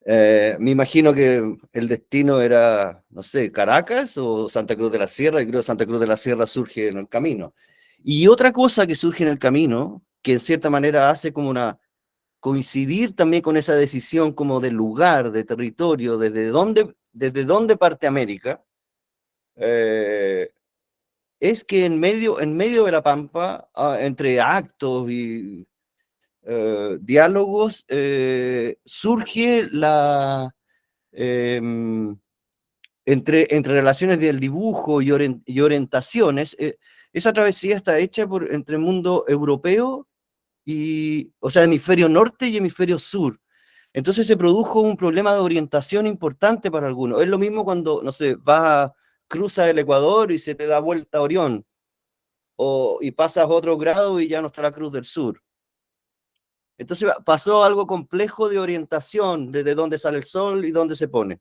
Me imagino que el destino era, no sé, Caracas o Santa Cruz de la Sierra, y creo que Santa Cruz de la Sierra surge en el camino. Y otra cosa que surge en el camino, que en cierta manera hace como coincidir también con esa decisión como de lugar, de territorio, desde dónde parte América, es que en medio de la pampa, entre actos y diálogos, surge entre relaciones del dibujo y orientaciones. Esa travesía está hecha entre el mundo europeo o sea, hemisferio norte y hemisferio sur. Entonces se produjo un problema de orientación importante para algunos. Es lo mismo cuando, no sé, cruzas el Ecuador y se te da vuelta a Orión, y pasas otro grado y ya no está la Cruz del Sur. Entonces pasó algo complejo de orientación, desde dónde sale el sol y dónde se pone.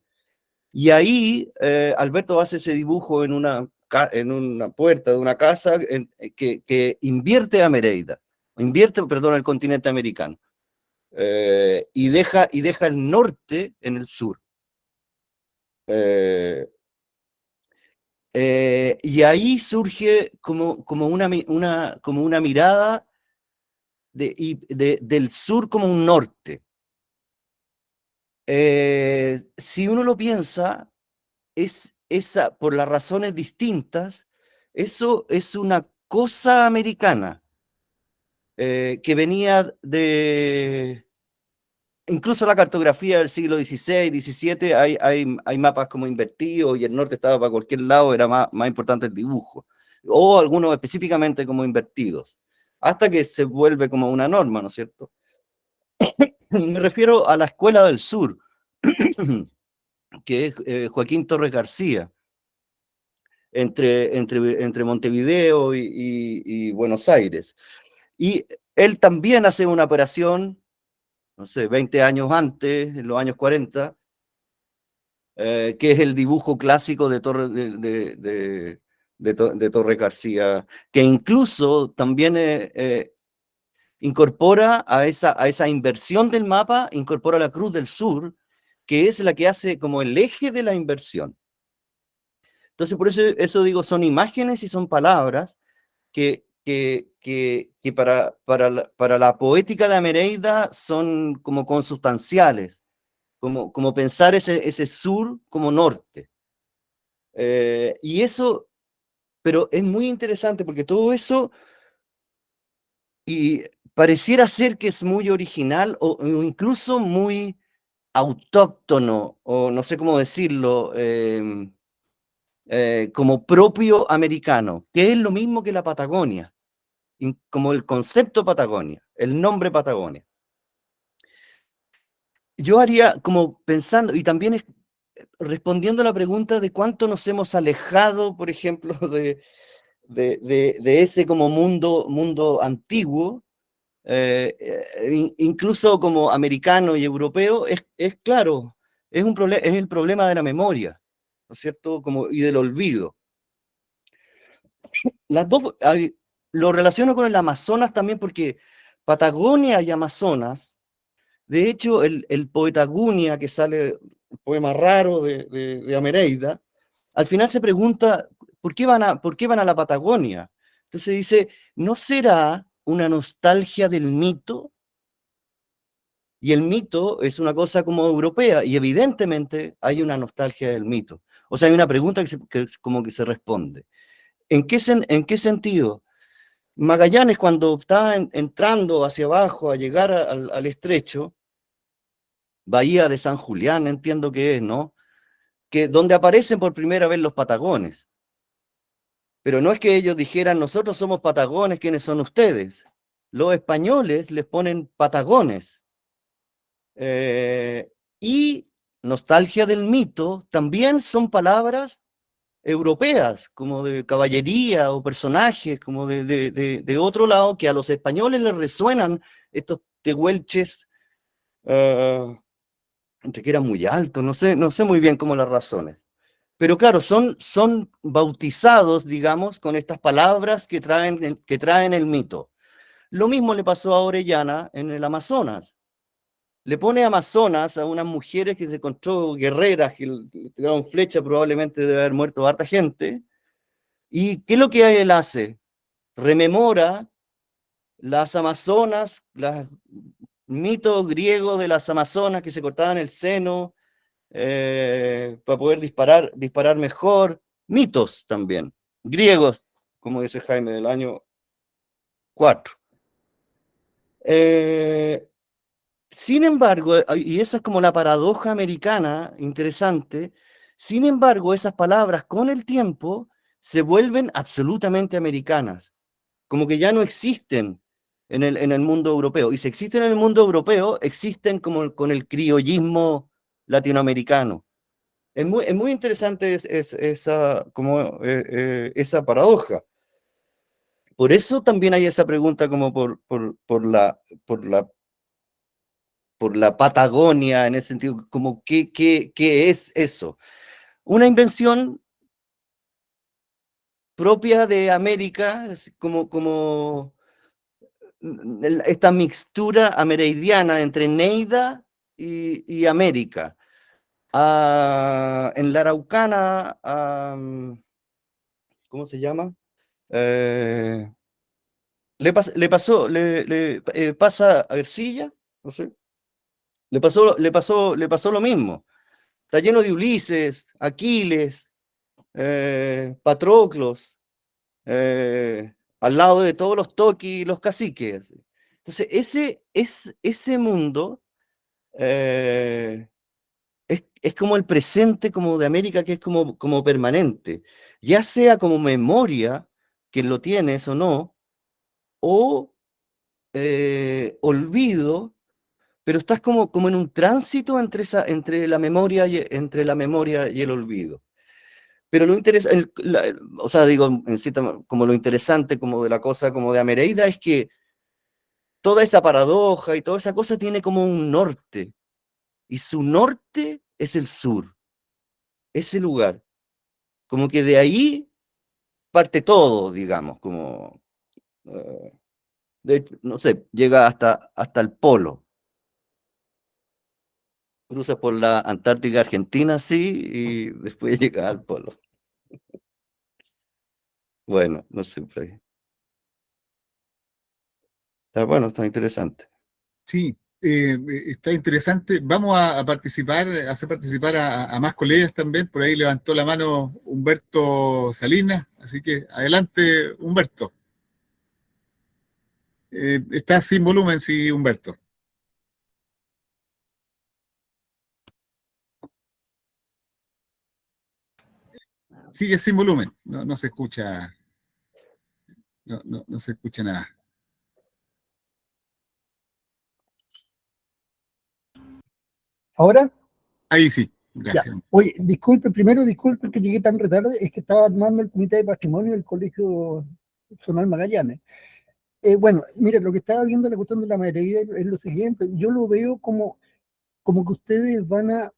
Y ahí Alberto hace ese dibujo en una puerta de una casa que invierte a Mereida, perdón, el continente americano, y deja el norte en el sur. Y ahí surge como una mirada del sur como un norte. Si uno lo piensa, por las razones distintas, eso es una cosa americana, que venía incluso la cartografía del siglo XVI, XVII, hay mapas como invertidos y el norte estaba para cualquier lado, era más importante el dibujo, o algunos específicamente como invertidos, hasta que se vuelve como una norma, ¿no es cierto? Me refiero a la Escuela del Sur, que es Joaquín Torres García, entre Montevideo y Buenos Aires. Y él también hace una operación, no sé, 20 años antes, en los años 40, que es el dibujo clásico de Torres García, que incluso también incorpora a esa inversión del mapa, incorpora la Cruz del Sur, que es la que hace como el eje de la inversión. Entonces, por eso digo, son imágenes y son palabras que para la poética de Amereida son como consustanciales, como pensar ese sur como norte. Y eso, pero es muy interesante porque todo eso, y pareciera ser que es muy original o incluso muy autóctono, o no sé cómo decirlo, como propio americano, que es lo mismo que la Patagonia, como el concepto Patagonia, el nombre Patagonia. Yo haría como pensando, y también respondiendo a la pregunta de cuánto nos hemos alejado, por ejemplo, de ese como mundo antiguo, incluso como americano y europeo, es claro, es el problema de la memoria, ¿no es cierto? Y del olvido. Las dos, lo relaciono con el Amazonas también porque Patagonia y Amazonas, de hecho, el poeta Gunia, que sale, un poema raro de Amereida, al final se pregunta, ¿por qué van a la Patagonia? Entonces dice, ¿no será una nostalgia del mito? Y el mito es una cosa como europea, y evidentemente hay una nostalgia del mito. O sea, hay una pregunta que como que se responde. ¿En qué sentido? Magallanes, cuando estaba entrando hacia abajo a llegar al estrecho, Bahía de San Julián, entiendo que es, ¿no? donde aparecen por primera vez los patagones. Pero no es que ellos dijeran, nosotros somos patagones, ¿quiénes son ustedes? Los españoles les ponen patagones. Y nostalgia del mito también son palabras europeas, como de caballería o personajes, como de otro lado, que a los españoles les resuenan estos tehuelches, entre que eran muy altos, no sé muy bien cómo las razones. Pero claro, son bautizados, digamos, con estas palabras que traen el mito. Lo mismo le pasó a Orellana en el Amazonas. Le pone Amazonas a unas mujeres que se encontró guerreras, que le tiraron flecha, probablemente debe haber muerto harta gente. ¿Y qué es lo que él hace? Rememora las Amazonas, los mitos griegos de las Amazonas que se cortaban el seno para poder disparar mejor. Mitos también, griegos, como dice Jaime, del año 4. Sin embargo, y esa es como la paradoja americana interesante, sin embargo, esas palabras con el tiempo se vuelven absolutamente americanas, como que ya no existen en el mundo europeo. Y si existen en el mundo europeo, existen como con el criollismo latinoamericano. Es muy interesante esa paradoja. Por eso también hay esa pregunta como por la Patagonia, en ese sentido, como ¿qué es eso? Una invención propia de América, como esta mixtura amereidiana entre Neida y América. En la Araucana, ¿cómo se llama? Pasa a Ercilla, no sé, le pasó lo mismo. Está lleno de Ulises, Aquiles, Patroclos, al lado de todos los toquis y los caciques. Entonces, ese mundo es como el presente como de América, que es como permanente, ya sea como memoria, que lo tienes o no, o olvido, pero estás como en un tránsito entre la memoria y el olvido. Pero lo interesante, o sea, digo, como lo interesante como de la cosa como de Amereida es que toda esa paradoja y toda esa cosa tiene como un norte, y su norte es el sur, ese lugar. Como que de ahí parte todo, digamos, como, no sé, llega hasta el polo. Cruza por la Antártica Argentina, sí, y después llega al polo. Bueno, no sé, por ahí. Está bueno, está interesante.
Sí, está interesante. Vamos a participar, a hacer participar a más colegas también. Por ahí levantó la mano Humberto Salinas, así que adelante, Humberto. Está sin volumen, sí, Humberto. Sigue sin volumen, no se escucha, no se escucha nada.
¿Ahora?
Ahí sí,
Ya.
gracias.
Oye, disculpe que llegué tan tarde, es que estaba armando el comité de patrimonio del Colegio Zonal Magallanes. Bueno, mire, lo que estaba viendo la cuestión de la mayoría es lo siguiente, yo lo veo como que ustedes van a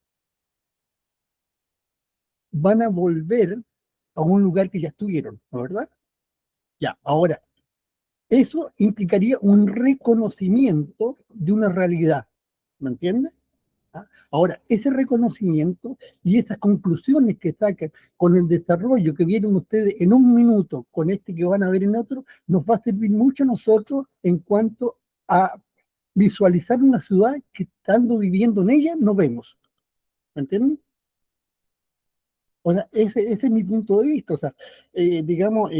volver a un lugar que ya estuvieron, ¿no, verdad? Ya, ahora, eso implicaría un reconocimiento de una realidad, ¿me entiendes? ¿Ah? Ahora, ese reconocimiento y esas conclusiones que sacan con el desarrollo que vieron ustedes en un minuto, con este que van a ver en otro, nos va a servir mucho a nosotros en cuanto a visualizar una ciudad que estando viviendo en ella no vemos. ¿Me entienden? O sea, ese es mi punto de vista. O sea, digamos,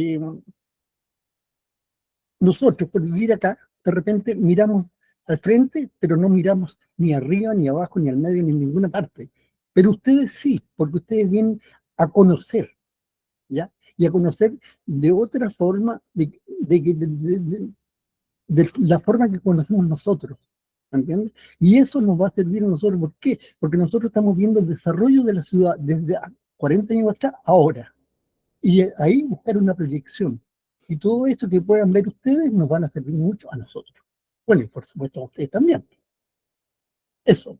nosotros por vivir acá, de repente miramos al frente, pero no miramos ni arriba, ni abajo, ni al medio, ni en ninguna parte. pero ustedes sí, porque ustedes vienen a conocer, ¿ya? Y a conocer de otra forma, de la forma que conocemos nosotros, ¿entiendes? Y eso nos va a servir a nosotros, ¿por qué? Porque nosotros estamos viendo el desarrollo de la ciudad desde 40 años hasta ahora, y ahí buscar una proyección. Y todo esto que puedan ver ustedes nos van a servir mucho a nosotros. Bueno, y por supuesto a ustedes también. Eso.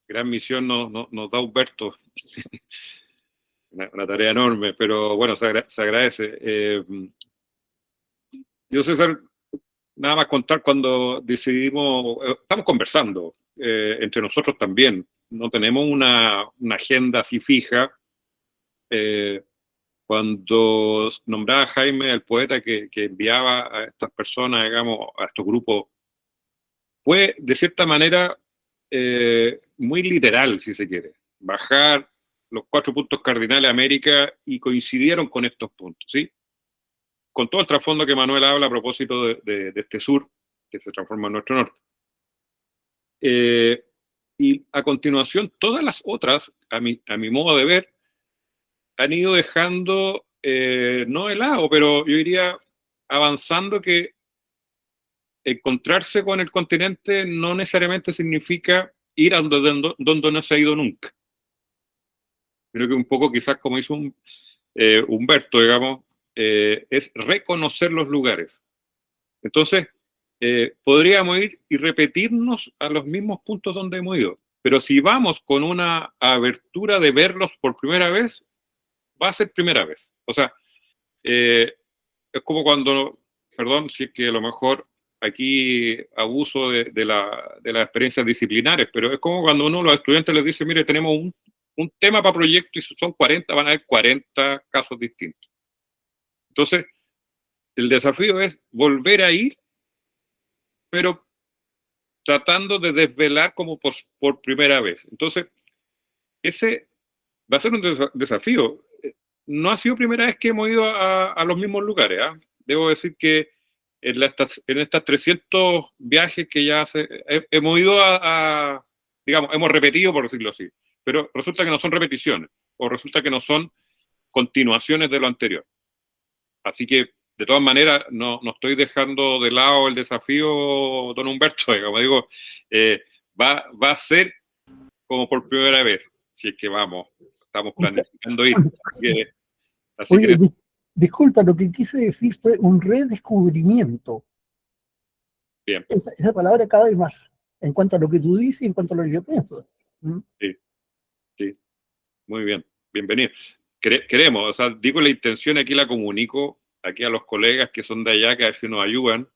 Gran misión nos da Humberto. Una tarea enorme, pero bueno, se agradece. Yo, César, nada más contar cuando decidimos, estamos conversando entre nosotros también, no tenemos una agenda así fija. Cuando nombraba a Jaime, el poeta que enviaba a estas personas, digamos, a estos grupos, fue de cierta manera muy literal, si se quiere, bajar los 4 puntos cardinales de América y coincidieron con estos puntos, ¿sí? Con todo el trasfondo que Manuel habla a propósito de este sur que se transforma en nuestro norte. Y a continuación, todas las otras, a mi modo de ver, han ido dejando, no de lado, pero yo diría avanzando, que encontrarse con el continente no necesariamente significa ir a donde no se ha ido nunca. Creo que un poco quizás como hizo Humberto, digamos, es reconocer los lugares. Entonces, podríamos ir y repetirnos a los mismos puntos donde hemos ido, pero si vamos con una abertura de verlos por primera vez, va a ser primera vez. O sea, es como cuando, perdón, si es que a lo mejor aquí abuso de las experiencias disciplinares, pero es como cuando uno a los estudiantes les dice, mire, tenemos un tema para proyecto y si son 40, van a haber 40 casos distintos. Entonces, el desafío es volver a ir, pero tratando de desvelar como por primera vez. Entonces, ese va a ser un desafío. No ha sido primera vez que hemos ido a los mismos lugares. Debo decir que en estas 300 viajes que ya hemos ido digamos, hemos repetido, por decirlo así, pero resulta que no son repeticiones, o resulta que no son continuaciones de lo anterior. Así que, de todas maneras, no estoy dejando de lado el desafío, don Humberto, digamos, digo, va a ser como por primera vez, si es que estamos planificando ir. Así
Oye,
que
disculpa, lo que quise decir fue un redescubrimiento.
bien.
Esa palabra cada vez más, en cuanto a lo que tú dices y en cuanto a lo que yo pienso. ¿Mm?
Sí, muy bien, bienvenido. Queremos, o sea, digo la intención, aquí la comunico, aquí a los colegas que son de allá, que a ver si nos ayudan.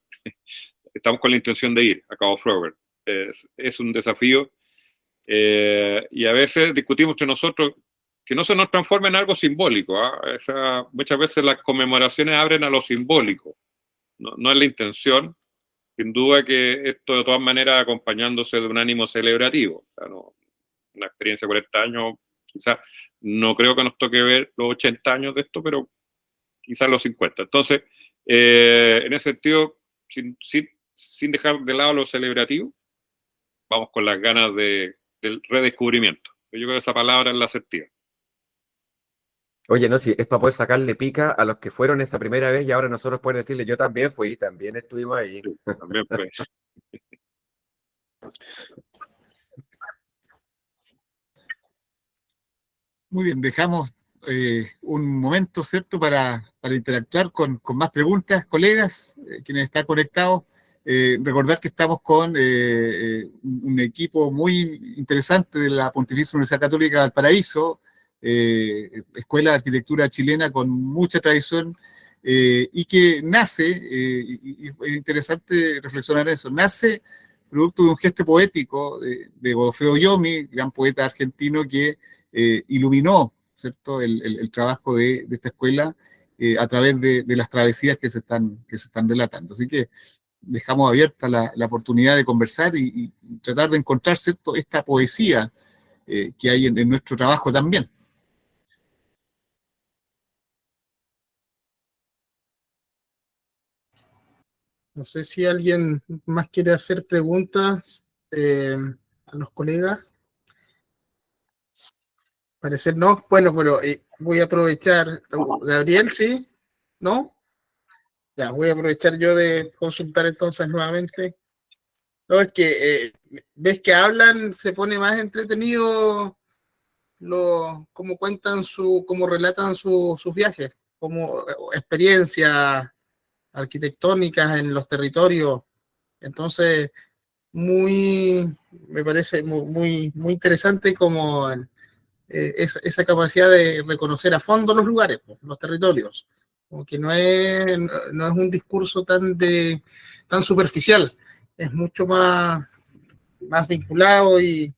Estamos con la intención de ir a Cabo Frower. Es un desafío, y a veces discutimos entre nosotros que no se nos transforme en algo simbólico. O sea, muchas veces las conmemoraciones abren a lo simbólico, no es la intención. Sin duda que esto, de todas maneras, acompañándose de un ánimo celebrativo. O sea, una experiencia de 40 años, quizás no creo que nos toque ver los 80 años de esto, pero quizás los 50. Entonces, en ese sentido, sin dejar de lado lo celebrativo, vamos con las ganas del redescubrimiento. Yo creo que esa palabra es la asertiva.
Oye, no, si es para poder sacarle pica a los que fueron esa primera vez y ahora nosotros podemos decirle, yo también fui, también estuvimos ahí.
Sí, también pues.
Muy bien, dejamos un momento, ¿cierto?, para interactuar con más preguntas, colegas, quienes están conectados. Recordar que estamos con un equipo muy interesante de la Pontificia Universidad Católica de Valparaíso, escuela de arquitectura chilena con mucha tradición, y que nace, y es interesante reflexionar en eso, nace producto de un gesto poético de Godofredo Yomi, gran poeta argentino que iluminó, ¿cierto?, el trabajo de esta escuela a través de las travesías que se están relatando. Así que dejamos abierta la oportunidad de conversar y tratar de encontrar, ¿cierto?, esta poesía que hay en nuestro trabajo también.
No sé si alguien más quiere hacer preguntas a los colegas. Parecer no. Bueno, pero voy a aprovechar. Gabriel, ¿sí? ¿No? Ya, voy a aprovechar yo de consultar entonces nuevamente. No, es que ves que hablan, se pone más entretenido cómo cuentan cómo relatan sus viajes, como experiencias arquitectónicas en los territorios. Entonces, me parece muy interesante como esa capacidad de reconocer a fondo los lugares, pues, los territorios. Como que no es un discurso tan superficial, es mucho más vinculado y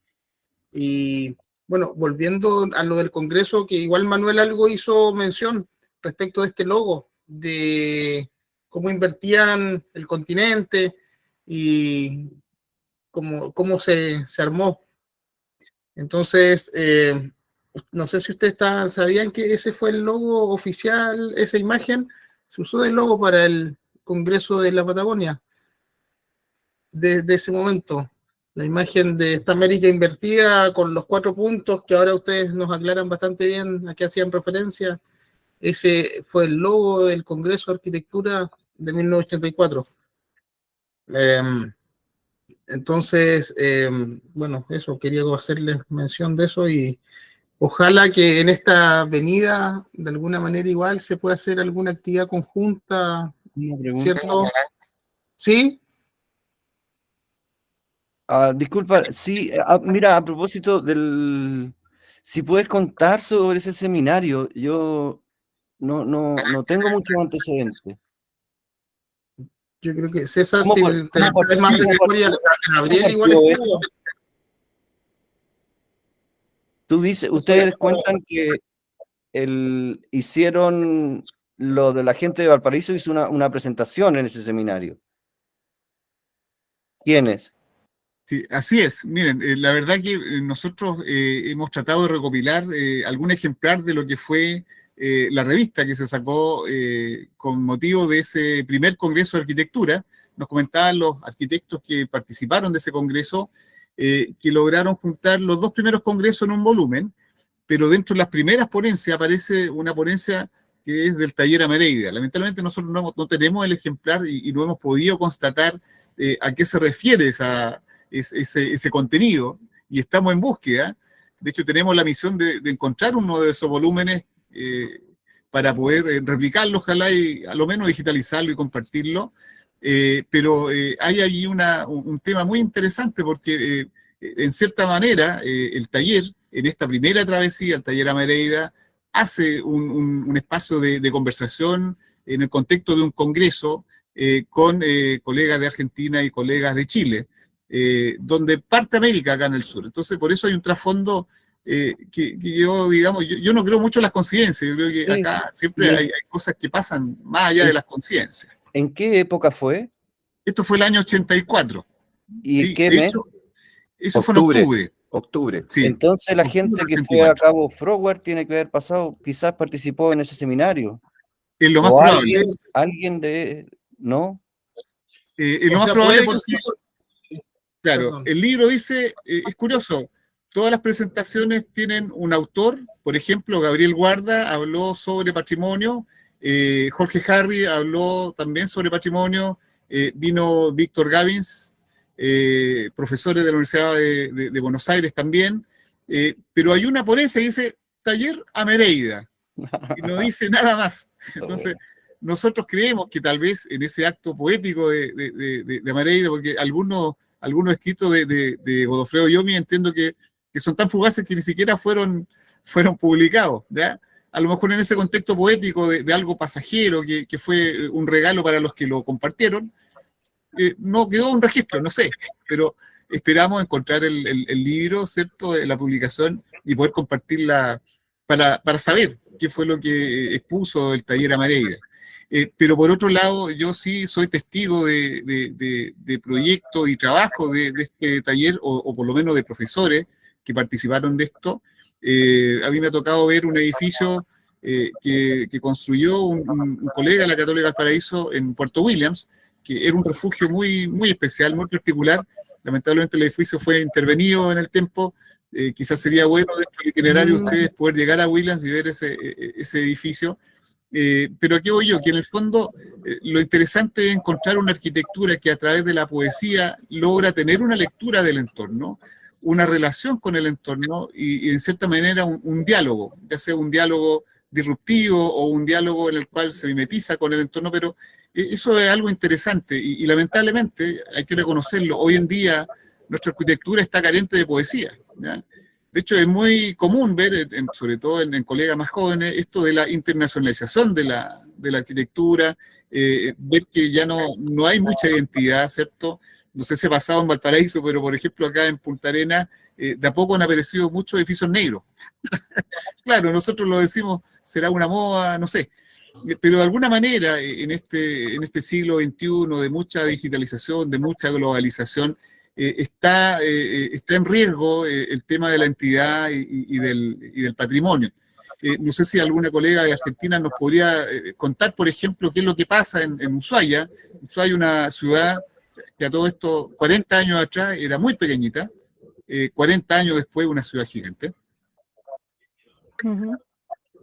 bueno, volviendo a lo del Congreso, que igual Manuel algo hizo mención respecto de este logo, de cómo invertían el continente y cómo se armó. Entonces, no sé si ustedes sabían que ese fue el logo oficial, esa imagen se usó de logo para el Congreso de la Patagonia, de ese momento. La imagen de esta América invertida con los 4 puntos que ahora ustedes nos aclaran bastante bien a qué hacían referencia. Ese fue el logo del Congreso de Arquitectura de 1984. Entonces, bueno, eso, quería hacerles mención de eso y ojalá que en esta avenida, de alguna manera igual, se pueda hacer alguna actividad conjunta,
Una pregunta.
¿cierto? ¿Sí?
Disculpa, sí, mira, a propósito si puedes contar sobre ese seminario, yo no tengo muchos antecedentes.
Yo creo que César,
¿Cómo
si
par-
te
cómo
acuerdas más de memoria, Gabriel igual
partió eso?
estuvo.
Tú dices, ustedes cuentan que hicieron lo de la gente de Valparaíso, hizo una presentación en ese seminario. ¿Quiénes?
Sí, así es. Miren, la verdad que nosotros hemos tratado de recopilar algún ejemplar de lo que fue la revista que se sacó con motivo de ese primer Congreso de Arquitectura. Nos comentaban los arquitectos que participaron de ese congreso que lograron juntar los 2 primeros congresos en un volumen, pero dentro de las primeras ponencias aparece una ponencia que es del taller Amereida. Lamentablemente nosotros no tenemos el ejemplar y no hemos podido constatar a qué se refiere ese contenido, y estamos en búsqueda. De hecho, tenemos la misión de encontrar uno de esos volúmenes para poder replicarlo, ojalá, y a lo menos digitalizarlo y compartirlo. Pero hay ahí un tema muy interesante porque, en cierta manera, el taller, en esta primera travesía, el taller Amereida, hace un espacio de conversación en el contexto de un congreso con colegas de Argentina y colegas de Chile, donde parte América acá en el sur. Entonces, por eso hay un trasfondo que yo, digamos, yo no creo mucho en las coincidencias. Yo creo que acá siempre hay cosas que pasan más allá de las coincidencias.
¿En qué época fue?
Esto fue el año 84.
¿Y en
Sí,
qué
de
mes?
hecho, eso fue en octubre.
Octubre.
Sí,
Entonces la
octubre
gente
del
que fue a
84.
Cabo Froward tiene que haber pasado, quizás participó en ese seminario.
Es lo más
O
probable.
alguien ¿no?
Es lo
O
más
sea,
probable
puede que
porque, claro,
perdón.
el libro dice, es curioso, todas las presentaciones tienen un autor. Por ejemplo, Gabriel Guarda habló sobre patrimonio, Jorge Harry habló también sobre patrimonio, vino Víctor Gavins, profesores de la Universidad de Buenos Aires también, pero hay una ponencia que dice Taller Amereida, y no dice nada más. Entonces, nosotros creemos que tal vez en ese acto poético de Amereida, porque algunos escritos de Godofredo Yomi entiendo que son tan fugaces que ni siquiera fueron publicados, ¿ya? A lo mejor en ese contexto poético de algo pasajero, que fue un regalo para los que lo compartieron, no quedó un registro, no sé, pero esperamos encontrar el libro, ¿cierto?, de la publicación y poder compartirla para saber qué fue lo que expuso el taller Amereida. Pero por otro lado, yo sí soy testigo de proyectos y trabajo de este taller, o por lo menos de profesores que participaron de esto. A mí me ha tocado ver un edificio que construyó un colega de la Católica Valparaíso en Puerto Williams, que era un refugio muy, muy especial, muy particular. Lamentablemente el edificio fue intervenido en el tiempo. Quizás sería bueno dentro del itinerario ustedes poder llegar a Williams y ver ese edificio. Pero aquí voy yo, que en el fondo lo interesante es encontrar una arquitectura que a través de la poesía logra tener una lectura del entorno, una relación con el entorno y en cierta manera un diálogo, ya sea un diálogo disruptivo o un diálogo en el cual se mimetiza con el entorno, pero eso es algo interesante y lamentablemente hay que reconocerlo, hoy en día nuestra arquitectura está carente de poesía, ¿ya? De hecho, es muy común ver, sobre todo en colegas más jóvenes, esto de la internacionalización de la arquitectura, ver que ya no hay mucha identidad, ¿cierto? No sé si ha pasado en Valparaíso, pero por ejemplo acá en Punta Arenas, de a poco han aparecido muchos edificios negros. Claro, nosotros lo decimos, será una moda, no sé. Pero de alguna manera, en este siglo XXI de mucha digitalización, de mucha globalización, está en riesgo el tema de la entidad y del patrimonio. No sé si alguna colega de Argentina nos podría contar, por ejemplo, qué es lo que pasa en Ushuaia. Ushuaia es una ciudad que a todo esto, 40 años atrás, era muy pequeñita, 40 años después una ciudad gigante.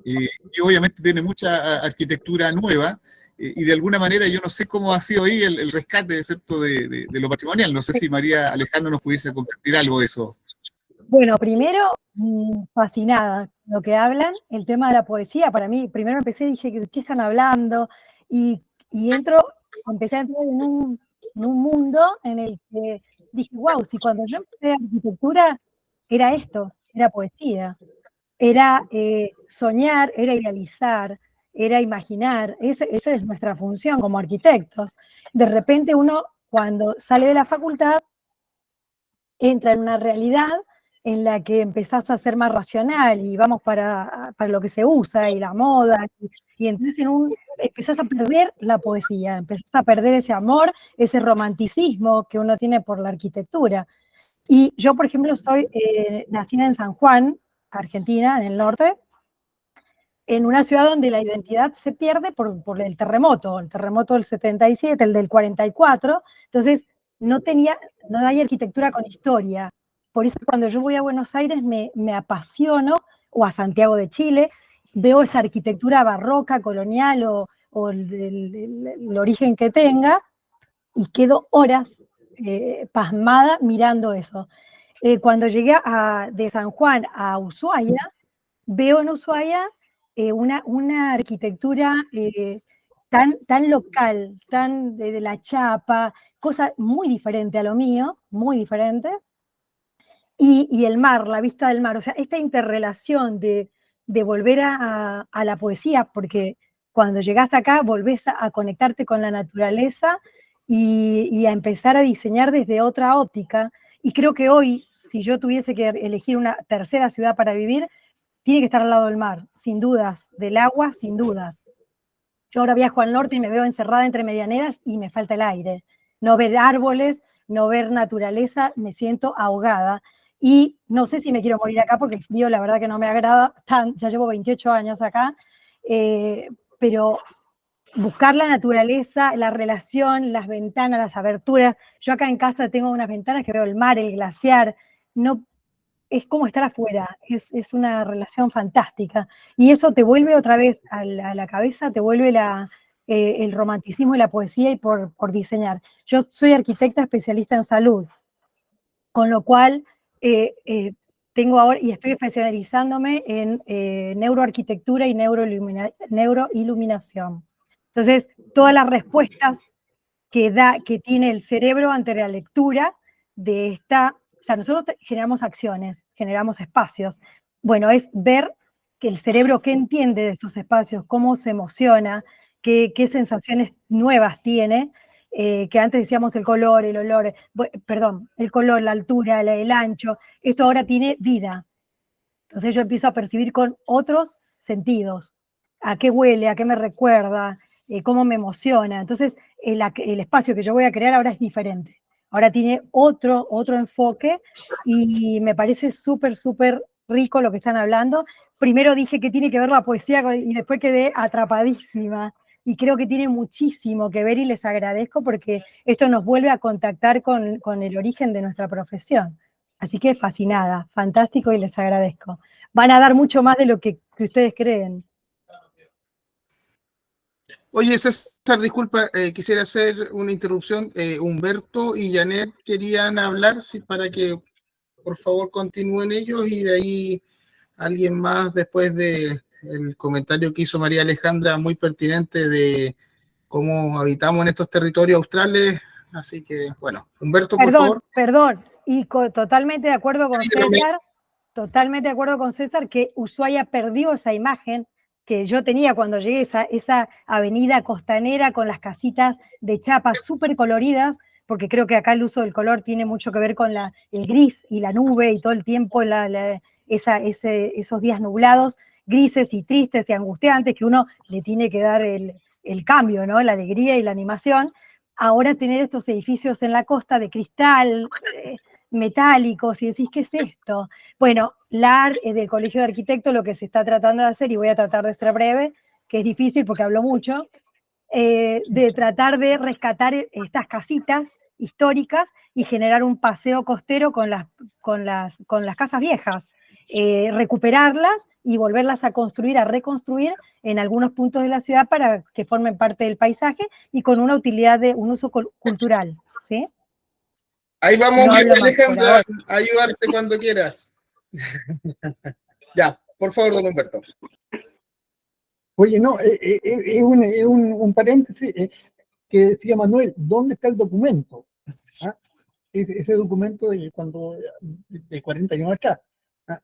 Y obviamente tiene mucha arquitectura nueva, y de alguna manera yo no sé cómo ha sido ahí el rescate, excepto de lo patrimonial. No sé si María Alejandra nos pudiese compartir algo de eso.
Bueno, primero, fascinada lo que hablan, el tema de la poesía. Para mí, primero empecé y dije, ¿de qué están hablando? Y empecé a entrar en un mundo en el que dije, wow, si cuando yo empecé arquitectura era esto, era poesía. Era soñar, era idealizar, era imaginar. Esa es nuestra función como arquitectos. De repente uno, cuando sale de la facultad, entra en una realidad en la que empezás a ser más racional y vamos para lo que se usa y la moda, y entonces empezás a perder la poesía, empezás a perder ese amor, ese romanticismo que uno tiene por la arquitectura. Y yo, por ejemplo, soy nacida en San Juan, Argentina, en el norte, en una ciudad donde la identidad se pierde por el terremoto del 77, el del 44, entonces no hay arquitectura con historia. Por eso cuando yo voy a Buenos Aires me apasiono, o a Santiago de Chile, veo esa arquitectura barroca, colonial o el origen que tenga, y quedo horas pasmada mirando eso. Cuando llegué de San Juan a Ushuaia, veo en Ushuaia una arquitectura tan local, tan de la chapa, cosa muy diferente a lo mío, muy diferente, y el mar, la vista del mar, o sea, esta interrelación de volver a la poesía, porque cuando llegás acá volvés a conectarte con la naturaleza y a empezar a diseñar desde otra óptica, y creo que hoy, si yo tuviese que elegir una tercera ciudad para vivir, tiene que estar al lado del mar, sin dudas, del agua, sin dudas. Yo ahora viajo al norte y me veo encerrada entre medianeras y me falta el aire. No ver árboles, no ver naturaleza, me siento ahogada. Y no sé si me quiero morir acá porque el frío la verdad que no me agrada, ya llevo 28 años acá, pero buscar la naturaleza, la relación, las ventanas, las aberturas. Yo acá en casa tengo unas ventanas que veo el mar, el glaciar, no, es como estar afuera, es una relación fantástica. Y eso te vuelve otra vez a la cabeza, te vuelve el romanticismo y la poesía y por diseñar. Yo soy arquitecta especialista en salud, con lo cual tengo ahora, y estoy especializándome en neuroarquitectura y neuroiluminación. Entonces, todas las respuestas que tiene el cerebro ante la lectura de esta. O sea, nosotros generamos acciones, generamos espacios. Bueno, es ver que el cerebro qué entiende de estos espacios, cómo se emociona, qué sensaciones nuevas tiene, que antes decíamos el color, el olor, perdón, el color, la altura, el ancho, esto ahora tiene vida. Entonces yo empiezo a percibir con otros sentidos, a qué huele, a qué me recuerda, cómo me emociona. Entonces el espacio que yo voy a crear ahora es diferente. Ahora tiene otro enfoque y me parece súper, súper rico lo que están hablando. Primero dije que tiene que ver la poesía y después quedé atrapadísima. y creo que tiene muchísimo que ver y les agradezco porque esto nos vuelve a contactar con el origen de nuestra profesión. Así que fascinada, fantástico y les agradezco. Van a dar mucho más de lo que ustedes creen.
Oye, César, disculpa, quisiera hacer una interrupción. Humberto y Janet querían hablar, sí, para que por favor continúen ellos y de ahí alguien más después del comentario que hizo María Alejandra, muy pertinente de cómo habitamos en estos territorios australes. Así que, bueno, Humberto, por favor.
Perdón, y totalmente de acuerdo con César, totalmente de acuerdo con César que Ushuaia perdió esa imagen que yo tenía cuando llegué, esa avenida costanera con las casitas de chapa súper coloridas, porque creo que acá el uso del color tiene mucho que ver con el gris y la nube y todo el tiempo esos días nublados, grises y tristes y angustiantes, que uno le tiene que dar el cambio, ¿no? La alegría y la animación. Ahora tener estos edificios en la costa de cristal, metálicos, y decís, ¿qué es esto? Bueno, del Colegio de Arquitectos lo que se está tratando de hacer, y voy a tratar de ser breve, que es difícil porque hablo mucho, de tratar de rescatar estas casitas históricas y generar un paseo costero con las casas viejas, recuperarlas y volverlas a construir, a reconstruir en algunos puntos de la ciudad para que formen parte del paisaje y con una utilidad de un uso cultural, ¿sí?
Ahí vamos,
No hablo más por
Alejandra,
ahora.
a ayudarte cuando quieras. Ya, por favor, don Humberto.
Oye, no, es un paréntesis que decía Manuel, ¿dónde está el documento? ¿Ah? Ese documento de 40 años atrás. ¿Ah?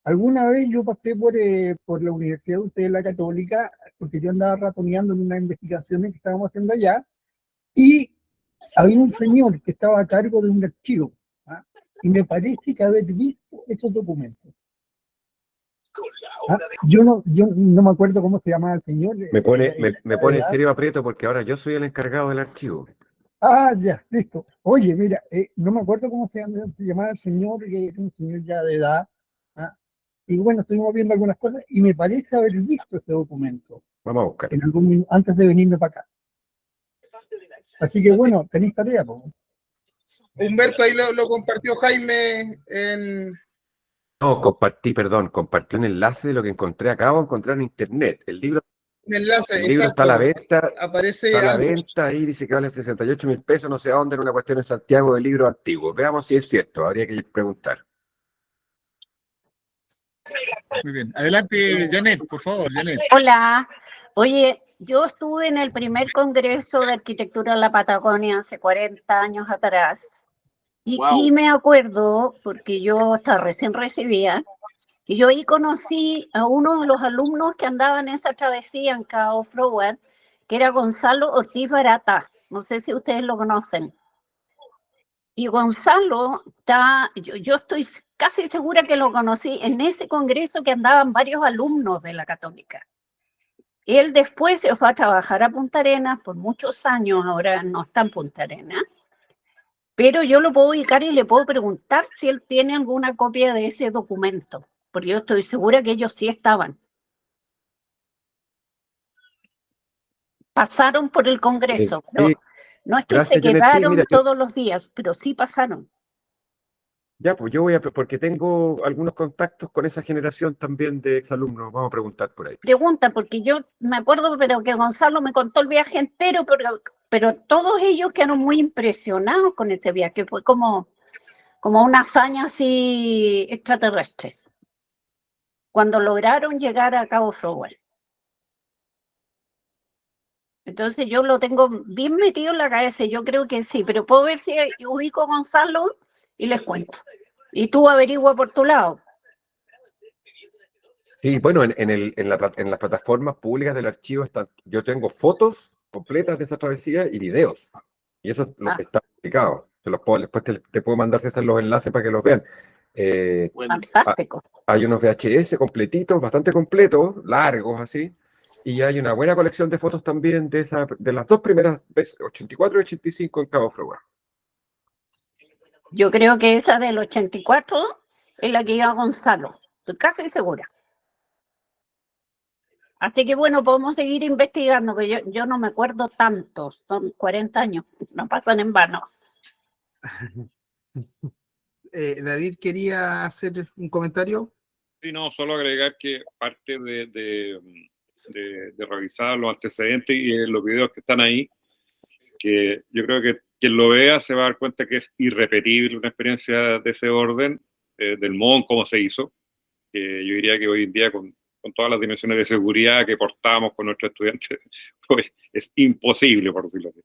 Alguna vez yo pasé por la Universidad de ustedes, la Católica, porque yo andaba ratoneando en unas investigaciones que estábamos haciendo allá, y había un señor que estaba a cargo de un archivo, ¿ah? Y me parece que haber visto esos documentos. ¿Ah? Yo no me acuerdo cómo se llamaba el señor.
Me pone en serio aprieto porque ahora yo soy el encargado del archivo.
Ah, ya, listo. Oye, mira, no me acuerdo cómo se llamaba el señor, que era un señor ya de edad. ¿Ah? Y bueno, estuvimos viendo algunas cosas y me parece haber visto ese documento
Vamos a buscar.
antes de venirme para acá. Así que bueno, tenéis tarea, po.
Humberto, ahí lo compartió Jaime en...
No, compartí un enlace de lo que encontré. Acabo de encontrar en internet. El libro
enlace,
está
exacto.
a la venta.
Aparece
Está a la
ambos.
venta ahí, dice que vale 68.000 pesos, no sé a dónde, en una cuestión en Santiago de libros antiguos. Veamos si es cierto, habría que preguntar.
Muy bien. Adelante, Janet, por favor, Janet.
Hola. Oye, yo estuve en el primer Congreso de Arquitectura de la Patagonia hace 40 años atrás. Y me acuerdo, porque yo hasta recién recibía, y yo ahí conocí a uno de los alumnos que andaban en esa travesía en Cabo Froward, que era Gonzalo Ortiz Barata. No sé si ustedes lo conocen. Y Gonzalo yo estoy casi segura que lo conocí en ese congreso que andaban varios alumnos de la Católica. Él después se fue a trabajar a Punta Arenas por muchos años, ahora no está en Punta Arenas, pero yo lo puedo ubicar y le puedo preguntar si él tiene alguna copia de ese documento, porque yo estoy segura que ellos sí estaban. Pasaron por el congreso, pero no es que
Gracias,
se quedaron
Janet. Sí, mira,
todos los días, pero sí pasaron.
Ya, pues porque tengo algunos contactos con esa generación también de exalumnos, vamos a preguntar por ahí.
Pregunta, porque yo me acuerdo, pero que Gonzalo me contó el viaje entero, pero todos ellos quedaron muy impresionados con ese viaje, fue como una hazaña así extraterrestre, cuando lograron llegar a Cabo Froward. Entonces yo lo tengo bien metido en la cabeza, yo creo que sí, pero puedo ver si ubico a Gonzalo y les cuento. Y tú averigua por tu lado.
Sí, bueno, en las plataformas públicas del archivo yo tengo fotos completas de esa travesía y videos. Y eso está publicado. Después te puedo mandar, César, los enlaces para que los vean.
Fantástico.
Hay unos VHS completitos, bastante completos, largos así. Y hay una buena colección de fotos también de las dos primeras veces, 84 y 85 en Cabo Froward.
Yo creo que esa del 84 es la que iba Gonzalo. Estoy casi segura. Así que bueno, podemos seguir investigando, pero yo no me acuerdo tantos, son 40 años, no pasan en vano.
David quería hacer un comentario.
Sí, no, solo agregar que parte de revisar los antecedentes y los videos que están ahí, que yo creo que quien lo vea se va a dar cuenta que es irrepetible una experiencia de ese orden, del modo en cómo se hizo. Yo diría que hoy en día con todas las dimensiones de seguridad que portamos con nuestros estudiantes, pues es imposible, por decirlo así.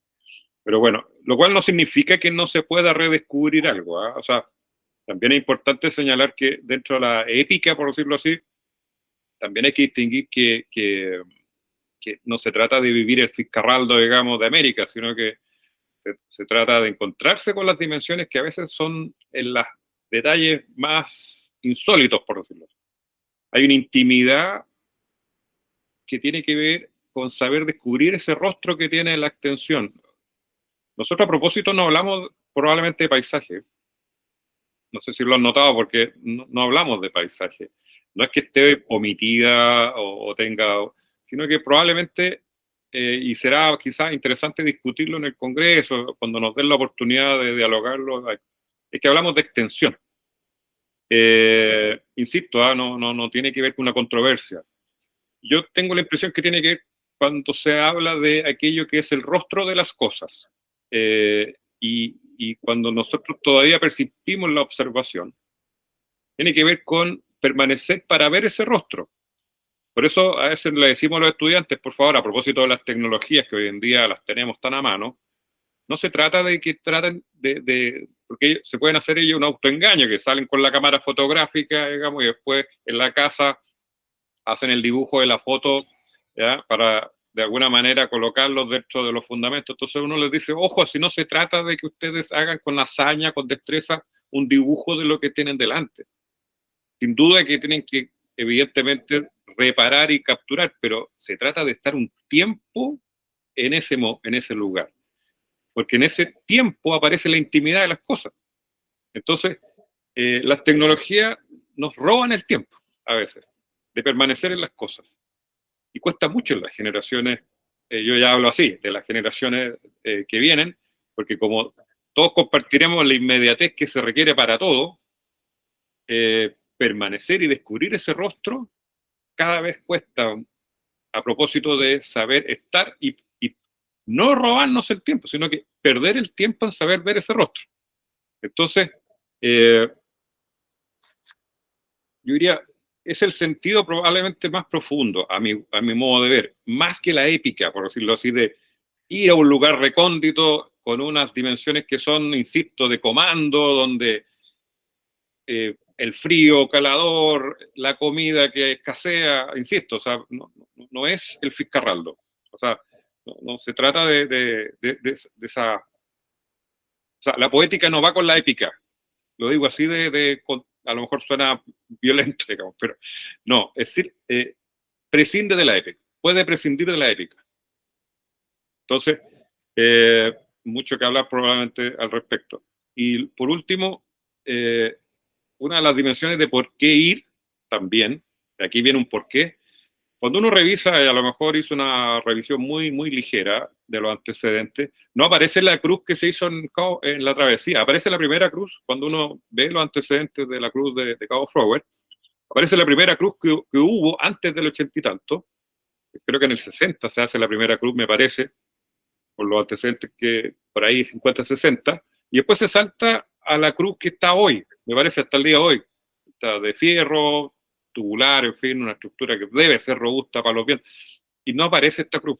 Pero bueno, lo cual no significa que no se pueda redescubrir algo, ¿eh? O sea, también es importante señalar que dentro de la épica, por decirlo así, también hay que distinguir que no se trata de vivir el Fitzcarraldo, digamos, de América, sino que se trata de encontrarse con las dimensiones que a veces son en los detalles más insólitos, por decirlo así. Hay una intimidad que tiene que ver con saber descubrir ese rostro que tiene la extensión. Nosotros a propósito no hablamos probablemente de paisaje. No sé si lo han notado porque no hablamos de paisaje. No es que esté omitida o tenga, sino que probablemente, y será quizás interesante discutirlo en el Congreso, cuando nos den la oportunidad de dialogarlo, es que hablamos de extensión. Insisto, no tiene que ver con una controversia. Yo tengo la impresión que tiene que ver cuando se habla de aquello que es el rostro de las cosas. Y cuando nosotros todavía persistimos en la observación, tiene que ver con permanecer para ver ese rostro. Por eso a veces le decimos a los estudiantes, por favor, a propósito de las tecnologías que hoy en día las tenemos tan a mano, no se trata de que traten porque se pueden hacer ellos un autoengaño, que salen con la cámara fotográfica, digamos, y después en la casa hacen el dibujo de la foto, ¿ya? Para de alguna manera colocarlos dentro de los fundamentos. Entonces uno les dice, ojo, si no se trata de que ustedes hagan con hazaña, con destreza, un dibujo de lo que tienen delante. Sin duda que tienen que, evidentemente, reparar y capturar, pero se trata de estar un tiempo en ese lugar. Porque en ese tiempo aparece la intimidad de las cosas. Entonces, las tecnologías nos roban el tiempo, a veces, de permanecer en las cosas. Y cuesta mucho en las generaciones, yo ya hablo así, de las generaciones que vienen, porque como todos compartiremos la inmediatez que se requiere para todo, permanecer y descubrir ese rostro cada vez cuesta, a propósito de saber estar y no robarnos el tiempo, sino que perder el tiempo en saber ver ese rostro. Entonces, yo diría, es el sentido probablemente más profundo, a mi modo de ver, más que la épica, por decirlo así, de ir a un lugar recóndito con unas dimensiones que son, insisto, de comando, donde el frío calador, la comida que escasea, insisto, o sea, no es el Fitzcarraldo. O sea, no se trata de esa... O sea, la poética no va con la épica. Lo digo así a lo mejor suena violento, digamos, pero no, es decir, prescinde de la épica, puede prescindir de la épica. Entonces, mucho que hablar probablemente al respecto. Y por último, una de las dimensiones de por qué ir también, aquí viene un por qué. Cuando uno revisa, y a lo mejor hizo una revisión muy, muy ligera de los antecedentes, no aparece la cruz que se hizo en la travesía, aparece la primera cruz, cuando uno ve los antecedentes de la cruz de Cabo Frower, aparece la primera cruz que hubo antes del 80 y tanto, creo que en el 60 se hace la primera cruz, me parece, por los antecedentes que por ahí 50-60, y después se salta a la cruz que está hoy, me parece hasta el día de hoy, está de fierro, tubular, en fin, una estructura que debe ser robusta para los vientos, y no aparece esta cruz.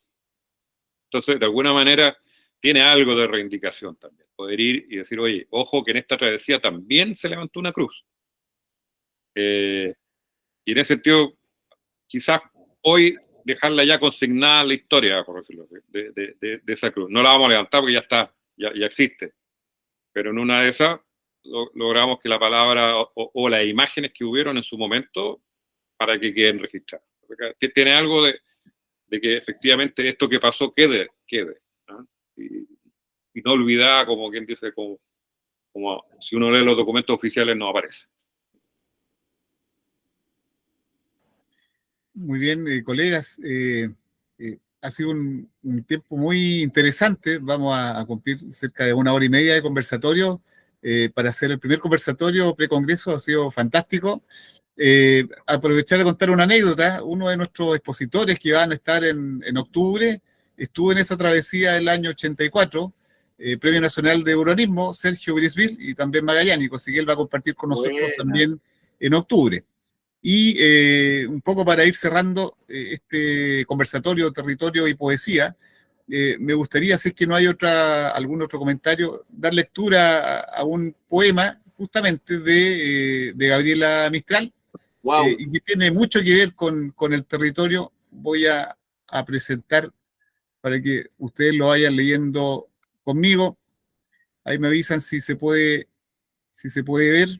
Entonces, de alguna manera, tiene algo de reivindicación también, poder ir y decir, oye, ojo que en esta travesía también se levantó una cruz. Y en ese sentido, quizás hoy dejarla ya consignada en la historia, por decirlo así, de esa cruz. No la vamos a levantar porque ya está, ya existe. Pero en una de esas logramos que la palabra o las imágenes que hubieron en su momento para que queden registradas. Tiene algo de que efectivamente esto que pasó quede, ¿no? Y no olvidada, como quien dice, como si uno lee los documentos oficiales no aparece.
Muy bien, colegas. Ha sido un tiempo muy interesante. Vamos a cumplir cerca de 1 hora y media de conversatorio. Para hacer el primer conversatorio precongreso ha sido fantástico. Aprovechar de contar una anécdota. Uno de nuestros expositores que van a estar en octubre estuvo en esa travesía del año 84, Premio Nacional de Urbanismo, Sergio Brisville y también magallánico, así que él va a compartir con nosotros también en octubre. Y un poco para ir cerrando este conversatorio, territorio y poesía, me gustaría, si es que no hay algún otro comentario, dar lectura a un poema justamente de Gabriela Mistral, y que tiene mucho que ver con el territorio. Voy a presentar para que ustedes lo vayan leyendo conmigo. Ahí me avisan si se puede ver.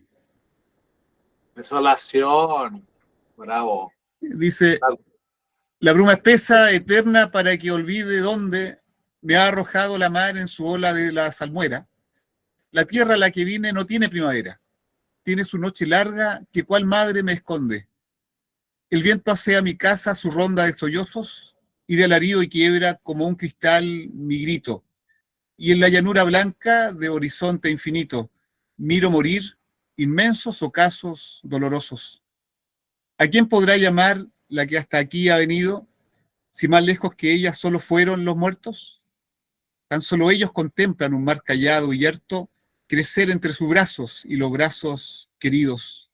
Desolación. Bravo.
Dice: la bruma espesa, eterna, para que olvide dónde me ha arrojado la mar en su ola de la salmuera. La tierra a la que vine no tiene primavera. Tiene su noche larga que cual madre me esconde. El viento hace a mi casa su ronda de sollozos y de alarido y quiebra como un cristal mi grito. Y en la llanura blanca de horizonte infinito miro morir inmensos ocasos dolorosos. ¿A quién podrá llamar la que hasta aquí ha venido, si más lejos que ella solo fueron los muertos? Tan solo ellos contemplan un mar callado y yerto crecer entre sus brazos y los brazos queridos.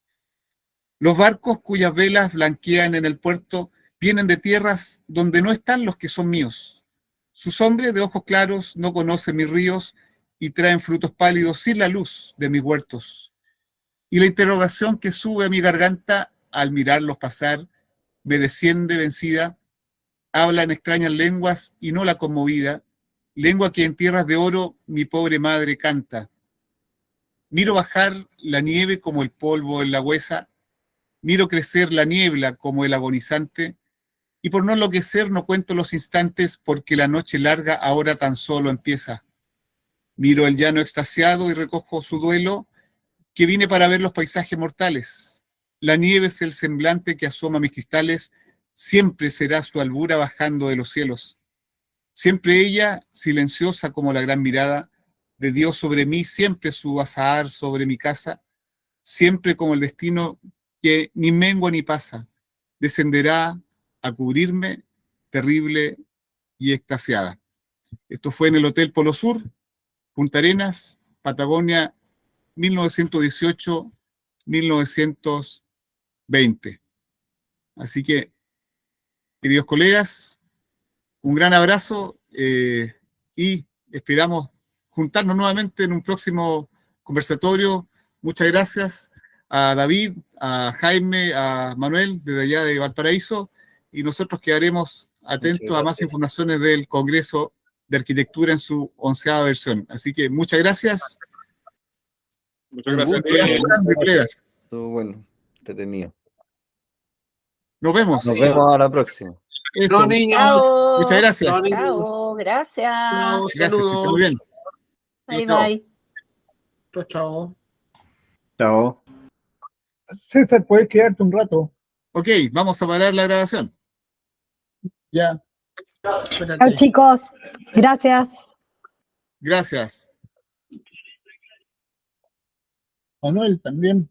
Los barcos cuyas velas blanquean en el puerto vienen de tierras donde no están los que son míos. Sus hombres de ojos claros no conocen mis ríos y traen frutos pálidos sin la luz de mis huertos. Y la interrogación que sube a mi garganta al mirarlos pasar me desciende vencida. Habla en extrañas lenguas y no la conmovida, lengua que en tierras de oro mi pobre madre canta. Miro bajar la nieve como el polvo en la huesa, miro crecer la niebla como el agonizante, y por no enloquecer no cuento los instantes, porque la noche larga ahora tan solo empieza. Miro el llano extasiado y recojo su duelo, que vine para ver los paisajes mortales. La nieve es el semblante que asoma mis cristales, siempre será su albura bajando de los cielos. Siempre ella, silenciosa como la gran mirada de Dios sobre mí, siempre su azahar sobre mi casa, siempre como el destino que ni mengua ni pasa, descenderá a cubrirme, terrible y extasiada. Esto fue en el Hotel Polo Sur, Punta Arenas, Patagonia, 1918-1920. Así que, queridos colegas, un gran abrazo y esperamos juntarnos nuevamente en un próximo conversatorio. Muchas gracias a David, a Jaime, a Manuel desde allá de Valparaíso, y nosotros quedaremos atentos a más informaciones del Congreso de Arquitectura en su 11ª versión. Así que muchas gracias.
Muchas gracias.
Colegas.
Estuvo bueno, entretenido.
Nos vemos.
Nos vemos a la próxima.
Eso.
No, niños.
Chao.
Muchas gracias.
Chao, gracias.
Chao,
Gracias, que estén
saludos.
muy bien.
Bye,
Chao.
bye.
Chao, chao.
Chao. César, puedes quedarte un rato.
Ok, vamos a parar la grabación.
Ya.
Chao,
Espérate.
chicos. Gracias.
Gracias.
Manuel también.